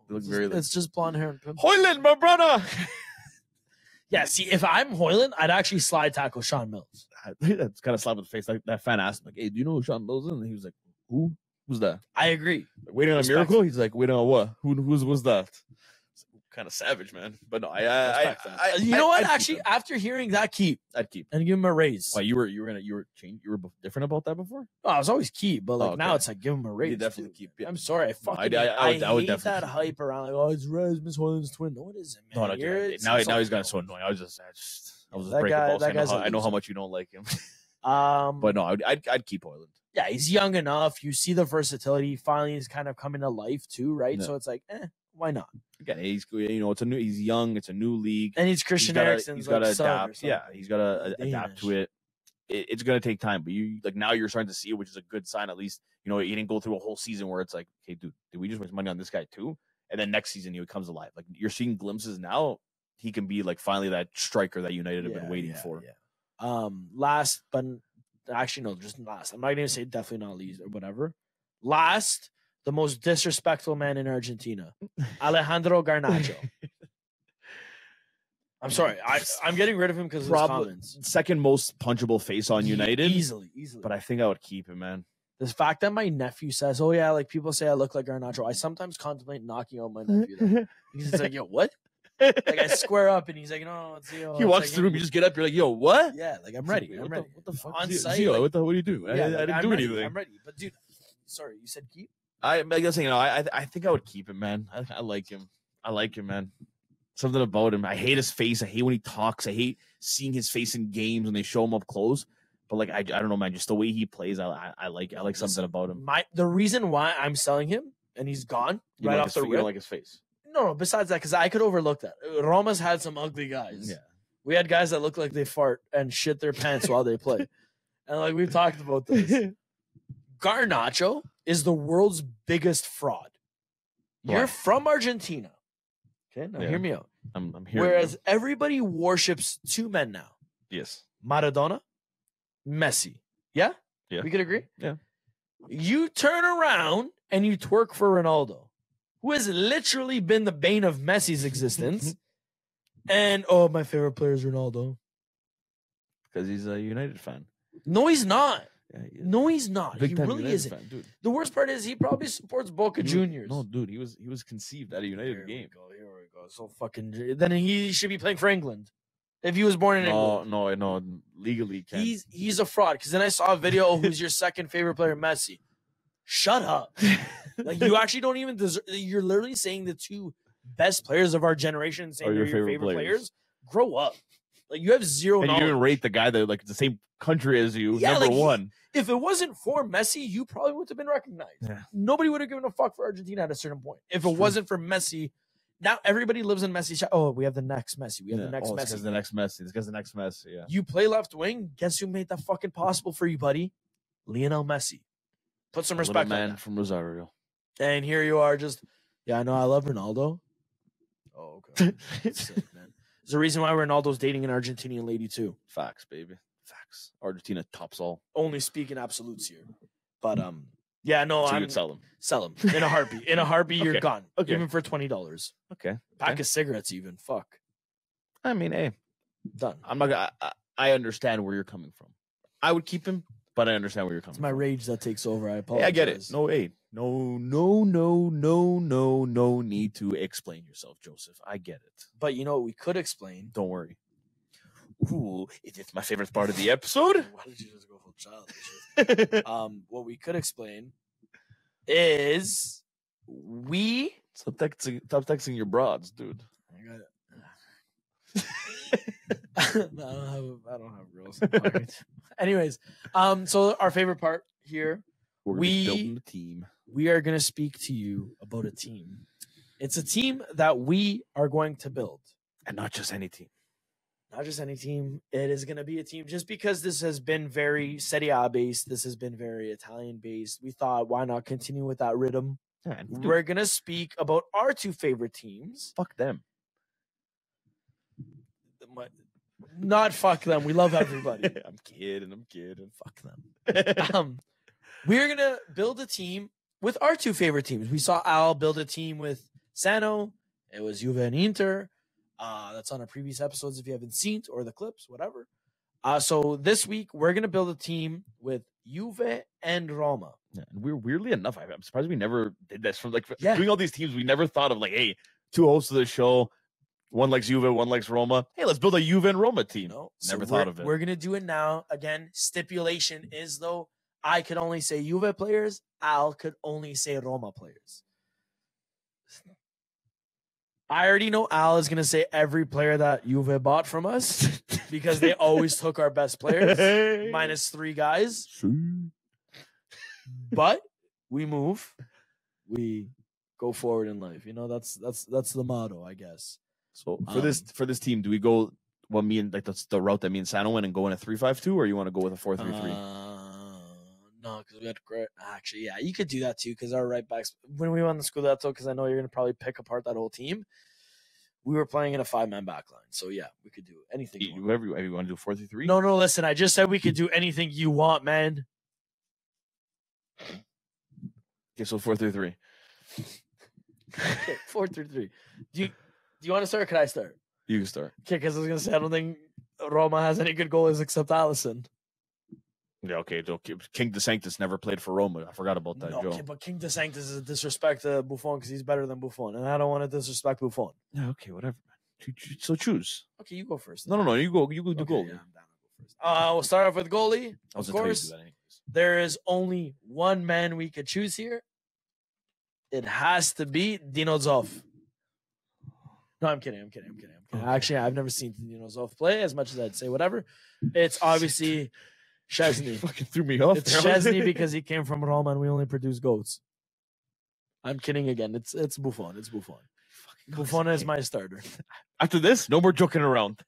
[SPEAKER 2] they look very.
[SPEAKER 1] It's just blonde hair and pimples.
[SPEAKER 2] Højlund, my brother.
[SPEAKER 1] Yeah, see, if I'm Højlund, I'd actually slide tackle Sean Mills.
[SPEAKER 2] That's kind of slap in the face. Like that fan asked him, like, "Hey, do you know who Sean Mills is?" And he was like, "Who? Who's that?"
[SPEAKER 1] I agree.
[SPEAKER 2] Like, waiting on a miracle. He's like, "Waiting on what? Who's that?" kind of savage, man. But no,
[SPEAKER 1] you know what? Actually, after hearing that,
[SPEAKER 2] I'd keep
[SPEAKER 1] and give him a raise.
[SPEAKER 2] Why you were different about that before?
[SPEAKER 1] Oh, I was always keep, but like now it's like give him a raise.
[SPEAKER 2] You definitely keep. Yeah.
[SPEAKER 1] I'm sorry, I hate that hype around. Like, oh, it's Rasmus Hoyland's twin. No, it isn't, man.
[SPEAKER 2] Now he's gotten so annoying. I was just breaking balls. I know how much you don't like him. But no, I'd keep Hoyland.
[SPEAKER 1] Yeah, he's young enough. You see the versatility. Finally, he's kind of coming to life too, right? So it's like, why not?
[SPEAKER 2] Again, he's he's young. It's a new league,
[SPEAKER 1] and he's Christian Eriksen.
[SPEAKER 2] He's got to adapt. Yeah, he's got to adapt to it. It's going to take time, but now you're starting to see it, which is a good sign. At least he didn't go through a whole season where it's like, hey, dude, did we just waste money on this guy too? And then next season he comes alive. Like you're seeing glimpses now. He can be like finally that striker that United have been waiting for.
[SPEAKER 1] Yeah. Last, but actually no, just last. I'm not going to say definitely not least or whatever. Last. The most disrespectful man in Argentina, Alejandro Garnacho. I'm sorry. I'm getting rid of him because of his comments.
[SPEAKER 2] Second most punchable face on United.
[SPEAKER 1] Easily.
[SPEAKER 2] But I think I would keep him, man.
[SPEAKER 1] The fact that my nephew says, oh, yeah, like people say I look like Garnacho. I sometimes contemplate knocking out my nephew. Because it's like, yo, what? Like I square up and he's like, no, it's Zio.
[SPEAKER 2] He walks through, you just get up, you're like, yo, what?
[SPEAKER 1] Yeah, like I'm ready. I'm ready.
[SPEAKER 2] What the fuck?
[SPEAKER 1] On site,
[SPEAKER 2] Zio, what do you do?
[SPEAKER 1] Yeah,
[SPEAKER 2] I didn't do anything.
[SPEAKER 1] I'm ready. But dude, sorry, you said keep?
[SPEAKER 2] I guess I think I would keep him, man. I like him. Man. Something about him. I hate his face. I hate when he talks. I hate seeing his face in games when they show him up close. But like I don't know, man. Just the way he plays, I like something about him.
[SPEAKER 1] The reason why I'm selling him and he's gone right off the rip.
[SPEAKER 2] You don't like his face.
[SPEAKER 1] No. Besides that, because I could overlook that. Roma's had some ugly guys.
[SPEAKER 2] Yeah,
[SPEAKER 1] we had guys that look like they fart and shit their pants while they play, and like we've talked about this. Garnacho is the world's biggest fraud. You're from Argentina. Okay, now hear me out.
[SPEAKER 2] I'm here.
[SPEAKER 1] Whereas everybody worships two men now.
[SPEAKER 2] Yes.
[SPEAKER 1] Maradona, Messi. Yeah?
[SPEAKER 2] Yeah.
[SPEAKER 1] We could agree?
[SPEAKER 2] Yeah.
[SPEAKER 1] You turn around and you twerk for Ronaldo, who has literally been the bane of Messi's existence. And, my favorite player is Ronaldo.
[SPEAKER 2] Because he's a United fan.
[SPEAKER 1] No, he's not.
[SPEAKER 2] Yeah,
[SPEAKER 1] no, he's not. He really
[SPEAKER 2] United
[SPEAKER 1] isn't.
[SPEAKER 2] Fan, dude.
[SPEAKER 1] The worst part is he probably supports Boca Juniors.
[SPEAKER 2] No, dude, he was conceived at a United game.
[SPEAKER 1] Here we go. So fucking. Then he should be playing for England if he was born in England.
[SPEAKER 2] No, legally can't.
[SPEAKER 1] He's a fraud. Because then I saw a video of who's your second favorite player, Messi. Shut up. Like you actually don't even deserve. You're literally saying the two best players of our generation, saying they're your favorite players. Grow up. Like you have zero knowledge.
[SPEAKER 2] You even rate the guy that like the same country as you, number one.
[SPEAKER 1] If it wasn't for Messi, you probably would have been recognized. Yeah. Nobody would have given a fuck for Argentina at a certain point. If it wasn't for Messi, now everybody lives in Messi. Oh, we have the next Messi. We have the next Messi.
[SPEAKER 2] This guy's the next Messi. This guy's the next Messi. Yeah.
[SPEAKER 1] You play left wing. Guess who made that fucking possible for you, buddy? Lionel Messi. Put some respect on that.
[SPEAKER 2] Man from Rosario.
[SPEAKER 1] And here you are, just I know I love Ronaldo. Oh, okay. Sick, man. There's a reason why Ronaldo's dating an Argentinian lady too.
[SPEAKER 2] Facts, baby. Facts. Argentina tops all.
[SPEAKER 1] Only speaking absolutes here. But so
[SPEAKER 2] you would sell him.
[SPEAKER 1] Sell him. In a heartbeat. In a heartbeat, you're gone.
[SPEAKER 2] Okay.
[SPEAKER 1] Even for $20.
[SPEAKER 2] Okay.
[SPEAKER 1] Pack of cigarettes even. Fuck.
[SPEAKER 2] I mean, hey.
[SPEAKER 1] Done.
[SPEAKER 2] I'm not gonna I understand where you're coming from. I would keep him, but I understand where you're coming from.
[SPEAKER 1] It's my rage that takes over. I apologize.
[SPEAKER 2] Yeah, I get it. No need to explain yourself, Joseph. I get it.
[SPEAKER 1] But you know what we could explain?
[SPEAKER 2] Don't worry. Ooh, it's my favorite part of the episode.
[SPEAKER 1] Why did you just go full childish? What we could explain is
[SPEAKER 2] stop texting your broads, dude.
[SPEAKER 1] I got it. I don't have girls. Anyways, so our favorite part here,
[SPEAKER 2] we're building a team.
[SPEAKER 1] We are going to speak to you about a team. It's a team that we are going to build,
[SPEAKER 2] and not just any team.
[SPEAKER 1] Not just any team. It is going to be a team. Just because this has been very Serie A based, this has been very Italian based. We thought, why not continue with that rhythm? Yeah, we're going to speak about our two favorite teams.
[SPEAKER 2] Fuck them.
[SPEAKER 1] Not fuck them. We love everybody.
[SPEAKER 2] I'm kidding.
[SPEAKER 1] Fuck them. We're going to build a team with our two favorite teams. We saw Al build a team with Sano. It was Juve and Inter. That's on our previous episodes if you haven't seen it, or the clips, whatever. So this week, we're going to build a team with Juve and Roma.
[SPEAKER 2] Yeah, and we're weirdly enough, I'm surprised we never did this. From doing all these teams, we never thought of like, hey, two hosts of the show. One likes Juve, one likes Roma. Hey, let's build a Juve and Roma team.
[SPEAKER 1] No,
[SPEAKER 2] Never thought of it.
[SPEAKER 1] We're going to do it now. Again, stipulation is, though, I could only say Juve players. Al could only say Roma players. I already know Al is going to say every player that Juve bought from us because they always took our best players, minus 3 guys. But we move. We go forward in life. You know, that's the motto, I guess.
[SPEAKER 2] So for this team, do we go that's the route that me and Sano went and go in a 3-5-2, or you want to go with a 4-3-3?
[SPEAKER 1] No, because we had great. Actually, yeah, you could do that too. Because our right backs, when we won the Scudetto, because I know you're gonna probably pick apart that whole team. We were playing in a 5-man back line, so yeah, we could do anything.
[SPEAKER 2] Whatever you want to do, 4-3-3.
[SPEAKER 1] No, listen, I just said we could do anything you want, man.
[SPEAKER 2] Okay, so 4-3-3.
[SPEAKER 1] Okay, 4-3-3. Do you want to start or can I start?
[SPEAKER 2] You can start.
[SPEAKER 1] Okay, because I was going to say, I don't think Roma has any good goalies except Allison.
[SPEAKER 2] Yeah, okay. King DeSanctis never played for Roma. I forgot about that, Joe.
[SPEAKER 1] Okay, but King DeSanctis is a disrespect to Buffon because he's better than Buffon, and I don't want to disrespect Buffon.
[SPEAKER 2] Yeah, okay, whatever, man. So choose.
[SPEAKER 1] Okay, you go first.
[SPEAKER 2] No, you go. You go do goalie.
[SPEAKER 1] Yeah, I'm down to go first. We'll start off with goalie. Of course, there is only one man we could choose here. It has to be Dino Zoff. No, I'm kidding.
[SPEAKER 2] Okay.
[SPEAKER 1] Actually, I've never seen Dino Zoff play as much as I'd say whatever. It's obviously Szczesny.
[SPEAKER 2] Fucking threw me off.
[SPEAKER 1] It's Szczesny because he came from Roma and we only produce goats. I'm kidding again. It's Buffon. Buffon is my starter.
[SPEAKER 2] After this, no more joking around.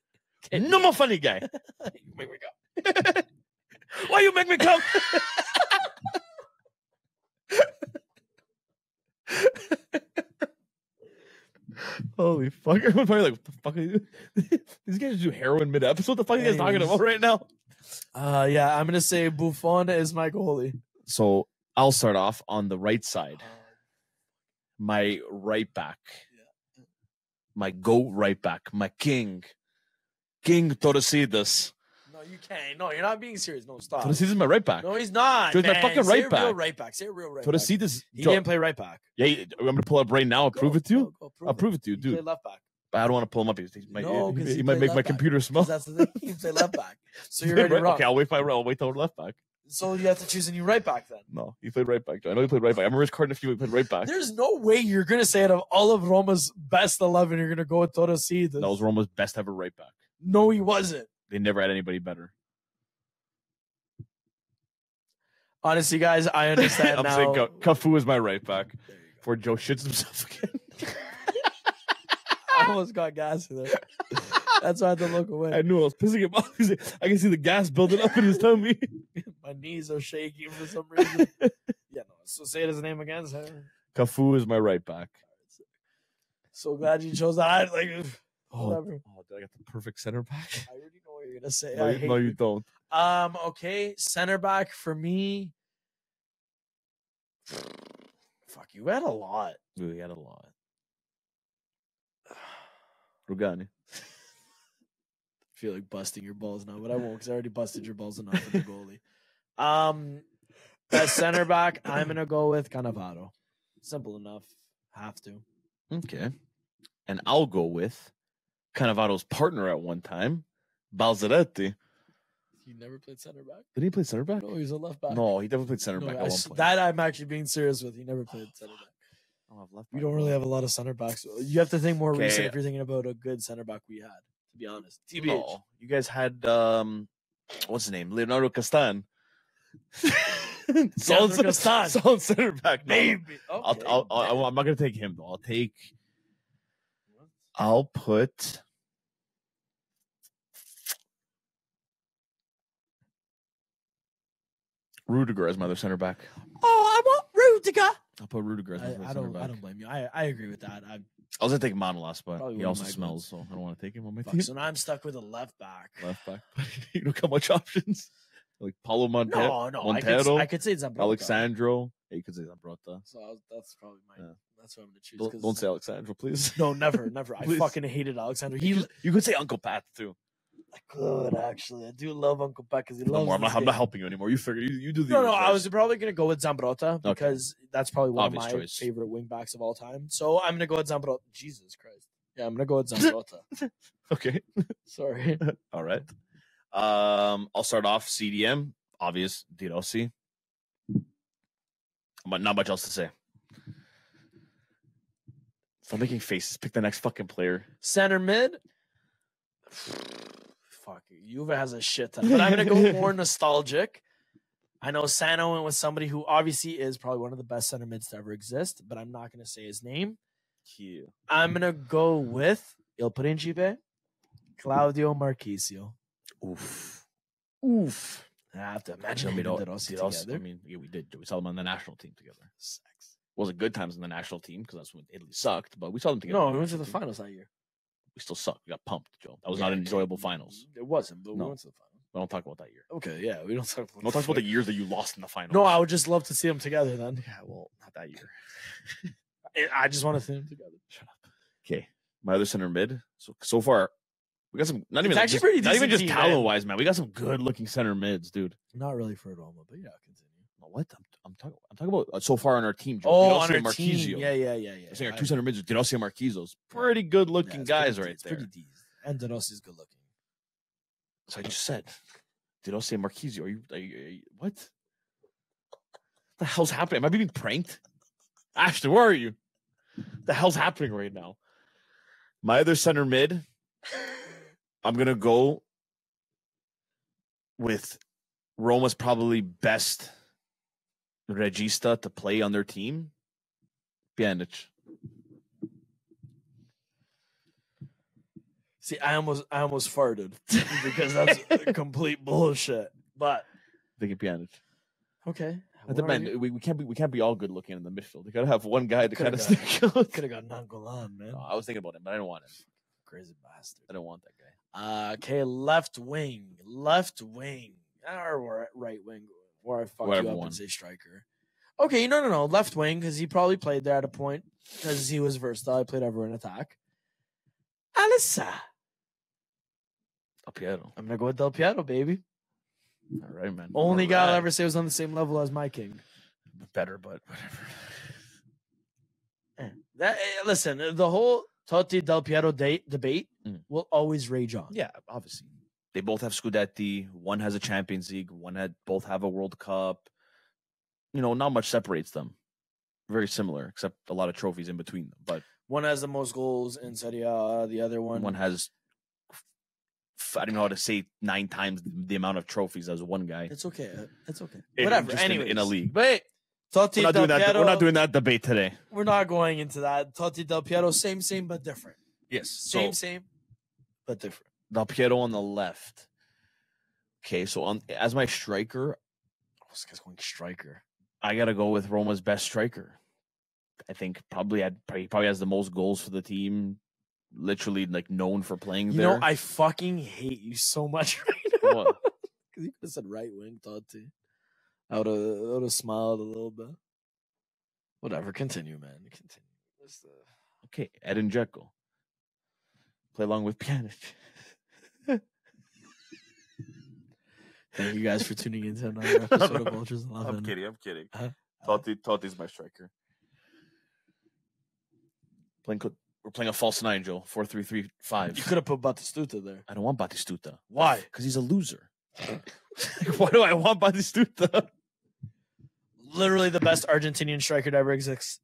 [SPEAKER 2] Okay. No more funny guy.
[SPEAKER 1] You make me go.
[SPEAKER 2] Why you make me come? Holy fuck. Everyone's probably like, what the fuck are you? These guys do heroin mid-episode? What the fuck are you guys talking about right now?
[SPEAKER 1] Yeah, I'm going to say Buffon is my goalie.
[SPEAKER 2] So I'll start off on the right side. My right back. Yeah. My GOAT right back. My king. King Torosidas.
[SPEAKER 1] No, you can't. No, you're not being serious. No, stop.
[SPEAKER 2] Torosidas is my right back.
[SPEAKER 1] No, he's not.
[SPEAKER 2] He's my fucking right back.
[SPEAKER 1] Say a real right back.
[SPEAKER 2] Torosidas.
[SPEAKER 1] He didn't play right back.
[SPEAKER 2] Yeah, I'm going to pull up right now. I'll prove it to you. I'll prove it to you, dude.
[SPEAKER 1] He played left back.
[SPEAKER 2] I don't want to pull him up. He might make my computer smell.
[SPEAKER 1] That's the thing. He played left back. So you're already wrong.
[SPEAKER 2] Okay, I'll wait till left back.
[SPEAKER 1] So you have to choose a new right back then.
[SPEAKER 2] No, he played right back. I know he played right back. I remember his card in a few. He played right back.
[SPEAKER 1] There's no way you're gonna say out of all of Roma's best 11, you're gonna go with Torosidas.
[SPEAKER 2] That was Roma's best ever right back.
[SPEAKER 1] No, he wasn't.
[SPEAKER 2] They never had anybody better.
[SPEAKER 1] Honestly, guys, I understand
[SPEAKER 2] I'm
[SPEAKER 1] now.
[SPEAKER 2] saying Cafu is my right back. Before Joe shits himself again.
[SPEAKER 1] I almost got gas in there. That's why I had to look away.
[SPEAKER 2] I knew I was pissing him off. I can see the gas building up in his tummy.
[SPEAKER 1] My knees are shaking for some reason. Yeah, no. So say his name again.
[SPEAKER 2] Cafu is my right back.
[SPEAKER 1] So glad you chose that.
[SPEAKER 2] Whatever. Oh, did I get the perfect center back?
[SPEAKER 1] I already know what you're gonna say.
[SPEAKER 2] No, you don't.
[SPEAKER 1] Okay, center back for me. Fuck, you had a lot.
[SPEAKER 2] We had a lot. Rugani.
[SPEAKER 1] I feel like busting your balls now, but I won't because I already busted your balls enough with the goalie. As center back, I'm gonna go with Cannavaro. Simple enough. Have to.
[SPEAKER 2] Okay. And I'll go with Cannavaro's partner at one time, Balzaretti.
[SPEAKER 1] He never played center back.
[SPEAKER 2] Did he play center back?
[SPEAKER 1] No, he's a left back.
[SPEAKER 2] No, he definitely played center back at one point.
[SPEAKER 1] That I'm actually being serious with. He never played center back. We don't really have a lot of center backs. You have to think more recent if you're thinking about a good center back we had, to be honest. TBH.
[SPEAKER 2] No, you guys had, what's his name? Leonardo Castan. Solid center back.
[SPEAKER 1] Maybe.
[SPEAKER 2] Okay. I'm not going to take him, though. I'll put... Rudiger as my other center back.
[SPEAKER 1] Oh, I want Rudiger.
[SPEAKER 2] I'll put Rudiger as my center back.
[SPEAKER 1] I don't blame you. I agree with that.
[SPEAKER 2] I was going to take Manolas, but he also smells, so I don't want to take him on my team.
[SPEAKER 1] So now I'm stuck with a left back.
[SPEAKER 2] You don't got much options. Like Paulo Montero.
[SPEAKER 1] No.
[SPEAKER 2] Montero.
[SPEAKER 1] I could say Zambrota.
[SPEAKER 2] Alexandro. Yeah, you could say Zambrota.
[SPEAKER 1] So that's probably mine. Yeah. That's what I'm going to choose.
[SPEAKER 2] Don't say Alexandro, please.
[SPEAKER 1] No, never. I fucking hated Alexandro.
[SPEAKER 2] You could say Uncle Pat, too.
[SPEAKER 1] I could actually. I do love Uncle Peck because he
[SPEAKER 2] No
[SPEAKER 1] loves.
[SPEAKER 2] more.
[SPEAKER 1] I'm
[SPEAKER 2] not helping you anymore. You figure you do the.
[SPEAKER 1] No. I was probably gonna go with Zambrotta because that's probably one
[SPEAKER 2] Obvious
[SPEAKER 1] of my
[SPEAKER 2] choice.
[SPEAKER 1] favorite wingbacks of all time. So I'm gonna go with Zambrotta. Jesus Christ. Yeah, I'm gonna go with Zambrotta.
[SPEAKER 2] Okay.
[SPEAKER 1] Sorry.
[SPEAKER 2] All right. I'll start off CDM. Obvious. De Rossi. But not much else to say. Stop making faces. Pick the next fucking player.
[SPEAKER 1] Center mid. Fuck, Juve has a shit ton. But I'm going to go more nostalgic. I know Sano went with somebody who obviously is probably one of the best center mids to ever exist, but I'm not going to say his name.
[SPEAKER 2] Yeah.
[SPEAKER 1] I'm going to go with Il Principe, Claudio Marchisio.
[SPEAKER 2] Oof.
[SPEAKER 1] I have to imagine we did also together.
[SPEAKER 2] I mean, yeah, we did. We saw them on the national team together. Sex. Wasn't good times in the national team because that's when Italy sucked, but we saw them together.
[SPEAKER 1] No, we went to the finals that year.
[SPEAKER 2] We still sucked. We got pumped, Joe. That was not an enjoyable finals.
[SPEAKER 1] It wasn't, but we went to the finals.
[SPEAKER 2] We don't talk about that year.
[SPEAKER 1] Okay, yeah, we don't talk about.
[SPEAKER 2] Don't talk about the years that you lost in the finals.
[SPEAKER 1] No, I would just love to see them together then.
[SPEAKER 2] Yeah, well, not that year.
[SPEAKER 1] I just want to see them together.
[SPEAKER 2] Shut up. Okay, my other center mid. So far, we got some. Not even just talent wise, man. We got some good looking center mids, dude.
[SPEAKER 1] Not really for Roma, but yeah, continue.
[SPEAKER 2] What I'm talking about so far on our team. Joe.
[SPEAKER 1] Oh, on our team. Yeah.
[SPEAKER 2] I'm saying our two center mids are De Rossi and Marquizos. Pretty good looking guys right there.
[SPEAKER 1] Pretty decent. And De Rossi's good looking.
[SPEAKER 2] So I just said, De Rossi and Marquizio. Are you what? What the hell's happening? Am I being pranked? Ashton, where are you? What the hell's happening right now? My other center mid, I'm gonna go with Roma's probably best regista to play on their team, Pjanic.
[SPEAKER 1] See, I almost farted because that's complete bullshit. But
[SPEAKER 2] thinking Pjanic.
[SPEAKER 1] Okay.
[SPEAKER 2] We can't be all good looking in the midfield. We gotta have one guy to kind of stick out.
[SPEAKER 1] Could have got Nangolan, man.
[SPEAKER 2] No, I was thinking about him, but I didn't want him.
[SPEAKER 1] Crazy bastard.
[SPEAKER 2] I don't want that guy.
[SPEAKER 1] Okay, left wing, or right wing, or I fuck you up and say striker. Okay, no, left wing because he probably played there at a point because he was versatile. I played everywhere in attack. Alissa.
[SPEAKER 2] Del Piero.
[SPEAKER 1] I'm gonna go with Del Piero, baby.
[SPEAKER 2] All right, man.
[SPEAKER 1] Only guy I'll ever say was on the same level as my king.
[SPEAKER 2] Better, but whatever.
[SPEAKER 1] Listen, the whole Totti Del Piero debate will always rage on.
[SPEAKER 2] Yeah, obviously. They both have Scudetti. One has a Champions League. Both have a World Cup. Not much separates them. Very similar, except a lot of trophies in between them. But
[SPEAKER 1] one has the most goals in Serie A. The other one
[SPEAKER 2] has, I don't know how to say 9 times the amount of trophies as one guy.
[SPEAKER 1] It's okay. Whatever. Anyway,
[SPEAKER 2] in a league.
[SPEAKER 1] But Totti Del Piero.
[SPEAKER 2] We're not doing that debate today.
[SPEAKER 1] We're not going into that. Totti Del Piero, same, but different.
[SPEAKER 2] Yes.
[SPEAKER 1] Same, but different.
[SPEAKER 2] Del Piero on the left. Okay, so as my striker,
[SPEAKER 1] this guy's going striker.
[SPEAKER 2] I gotta go with Roma's best striker. I think he probably has the most goals for the team. Literally, known for playing there.
[SPEAKER 1] I fucking hate you so much right now. Because you could have said right wing, Totti. I would have smiled a little bit. Whatever, continue, man. Continue.
[SPEAKER 2] Okay, Edin Dzeko. Play along with Pjanic.
[SPEAKER 1] Thank you guys for tuning into another episode of Ultras 11.
[SPEAKER 2] I'm kidding. Totti's my striker. We're playing a false 9, Joe. 4-3-3-5.
[SPEAKER 1] You could have put Batistuta there.
[SPEAKER 2] I don't want Batistuta.
[SPEAKER 1] Why?
[SPEAKER 2] Because he's a loser. Why do I want Batistuta?
[SPEAKER 1] Literally the best Argentinian striker to ever exist.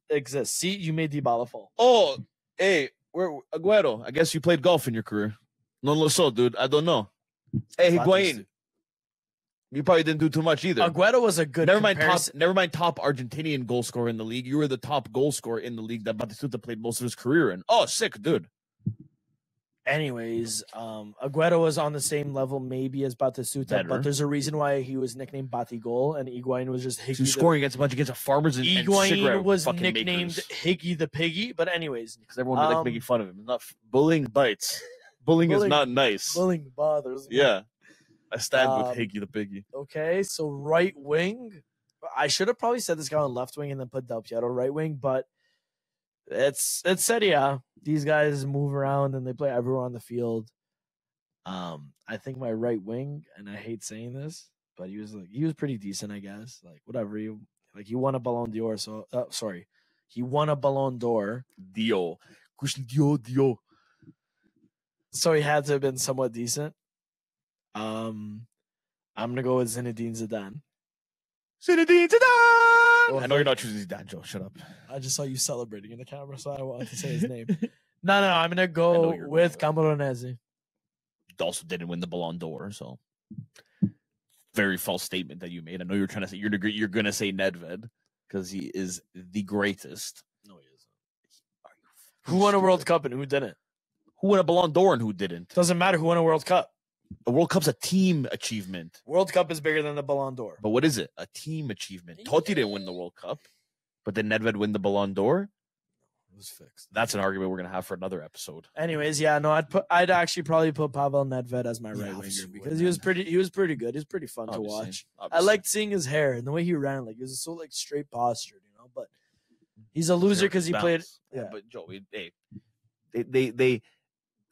[SPEAKER 1] See, you made Dybala fall.
[SPEAKER 2] Oh, hey, where Aguero? I guess you played golf in your career. No lo so, dude. I don't know. Hey, Higuain. You probably didn't do too much either.
[SPEAKER 1] Aguero was a good
[SPEAKER 2] Never mind top Argentinian goal scorer in the league. You were the top goal scorer in the league that Batistuta played most of his career in. Oh, sick, dude.
[SPEAKER 1] Anyways, Aguero was on the same level maybe as Batistuta, but there's a reason why he was nicknamed Batigol and Higuain was just Higgy.
[SPEAKER 2] He was scoring against a bunch of farmers and
[SPEAKER 1] Higuain was nicknamed Higgy the Piggy, but anyways.
[SPEAKER 2] Because everyone was making fun of him. Not bullying bites. Bullying is not nice.
[SPEAKER 1] Bullying bothers.
[SPEAKER 2] Yeah. I stand with Higgy the Piggy.
[SPEAKER 1] Okay, so right wing. I should have probably said this guy on left wing and then put Del Piero right wing, but it's Serie A. These guys move around and they play everywhere on the field. I think my right wing, and I hate saying this, but he was pretty decent, I guess. Like whatever, he won a Ballon d'Or. So he won a Ballon d'Or.
[SPEAKER 2] Dio. Dio.
[SPEAKER 1] So he had to have been somewhat decent. I'm gonna go with Zinedine Zidane.
[SPEAKER 2] Zinedine Zidane. I know you're not choosing Zidane, Joe. Shut up.
[SPEAKER 1] I just saw you celebrating in the camera, so I wanted to say his name. No, I'm gonna go with Camoranesi.
[SPEAKER 2] Also didn't win the Ballon d'Or, so very false statement that you made. I know you're trying to say you're gonna say Nedved because he is the greatest.
[SPEAKER 1] No, he isn't. Who won a World Cup and who didn't?
[SPEAKER 2] Who won a Ballon d'Or and who didn't?
[SPEAKER 1] Doesn't matter who won a World Cup.
[SPEAKER 2] A World Cup's a team achievement.
[SPEAKER 1] World Cup is bigger than the Ballon d'Or.
[SPEAKER 2] But what is it? A team achievement. Totti didn't win the World Cup, but did Nedved win the Ballon d'Or?
[SPEAKER 1] It was fixed.
[SPEAKER 2] That's an argument we're gonna have for another episode.
[SPEAKER 1] Anyways, yeah, no, I'd actually probably put Pavel Nedved as my right winger because he was pretty good. He was pretty fun to watch. I liked seeing his hair and the way he ran. Like, he was so like straight postured, But he's a loser because he played.
[SPEAKER 2] Yeah, but Joe, they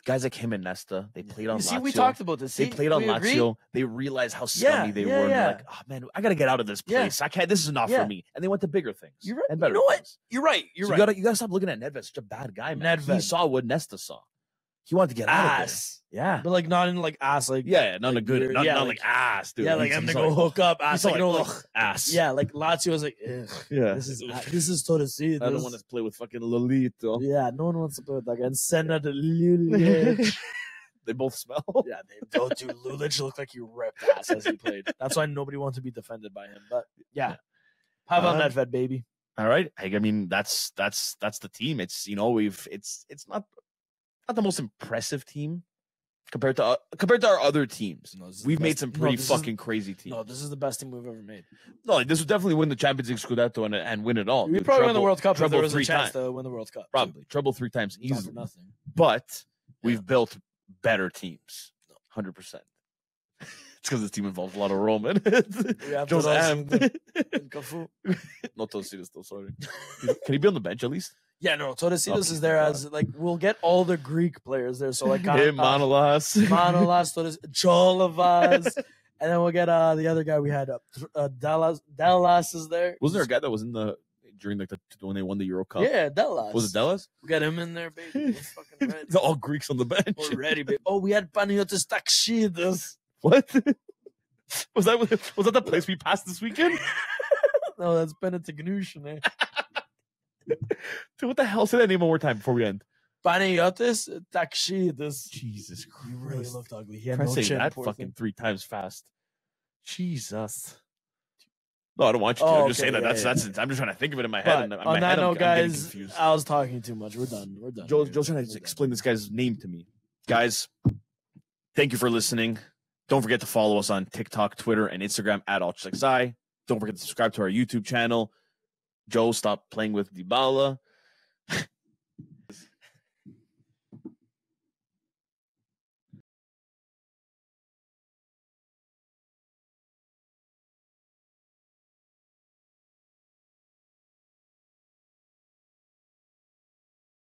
[SPEAKER 2] guys like him and Nesta, they played on Lazio.
[SPEAKER 1] See, we talked about this.
[SPEAKER 2] They played on Lazio. They realized how scummy they were. And they're like, oh man, I gotta get out of this place. I can't. This is not for me. And they went to bigger things.
[SPEAKER 1] You're right.
[SPEAKER 2] And better
[SPEAKER 1] you know what?
[SPEAKER 2] things.
[SPEAKER 1] You're right. You
[SPEAKER 2] gotta stop looking at Nedved as such a bad guy, man. He saw what Nesta saw. He wanted to get out of there. Yeah.
[SPEAKER 1] But like not in like ass, like
[SPEAKER 2] not like, a good, not like ass, dude.
[SPEAKER 1] Yeah, like I'm gonna go hook up ass, like
[SPEAKER 2] ass.
[SPEAKER 1] Yeah, like Lazio was like, yeah, this is Torresino.
[SPEAKER 2] I don't want to play with fucking Lolito.
[SPEAKER 1] Yeah, no one wants to play with that guy. And Senna de Lulic.
[SPEAKER 2] They both smell.
[SPEAKER 1] Yeah, they don't. Dude, Lulic looked like he ripped ass as he played. That's why nobody wants to be defended by him. But yeah, Pavel Nedved, baby.
[SPEAKER 2] All right. I mean, that's the team. It's it's not the most impressive team compared to our other teams. No, we've made some pretty fucking crazy teams.
[SPEAKER 1] No, this is the best team we've ever made.
[SPEAKER 2] No, this would definitely win the Champions League Scudetto and win it all.
[SPEAKER 1] We probably win the World Cup if there was a chance to win the World Cup.
[SPEAKER 2] Probably. Treble 3 times easily.
[SPEAKER 1] Nothing.
[SPEAKER 2] But we've built better teams. 100%. It's because this team involves a lot of Roman. Joe's amped. No, Torresino still, sorry. Can he be on the bench at least?
[SPEAKER 1] Yeah, no, Torresino is there as, like, we'll get all the Greek players there. So, like,
[SPEAKER 2] Manolas,
[SPEAKER 1] Cholavas, and then we'll get the other guy we had, Dallas is there.
[SPEAKER 2] Wasn't there a guy that was in during like when they won the Euro Cup?
[SPEAKER 1] Yeah, Dallas.
[SPEAKER 2] Was it Dallas?
[SPEAKER 1] We got him in there, baby. Fucking ready.
[SPEAKER 2] They're all Greeks on the bench.
[SPEAKER 1] We're ready, baby. Oh, we had Panagiotis Taxidas.
[SPEAKER 2] What? Was that the place we passed this weekend?
[SPEAKER 1] No, that's Benetignushin.
[SPEAKER 2] Dude, what the hell? Say that name one more time before we end.
[SPEAKER 1] Panagiotis Taxidas.
[SPEAKER 2] Jesus Christ.
[SPEAKER 1] He really looked ugly. He had
[SPEAKER 2] no
[SPEAKER 1] chin.
[SPEAKER 2] Say that fucking 3 times fast. Jesus. No, I don't want you to. I'm just saying that. That's. I'm just trying to think of it in my head.
[SPEAKER 1] But on that note, guys, I was talking too much. We're done.
[SPEAKER 2] Joe's trying to explain this guy's name to me. Guys, thank you for listening. Don't forget to follow us on TikTok, Twitter, and Instagram at AllChecksI. Don't forget to subscribe to our YouTube channel. Joe, stop playing with Dybala.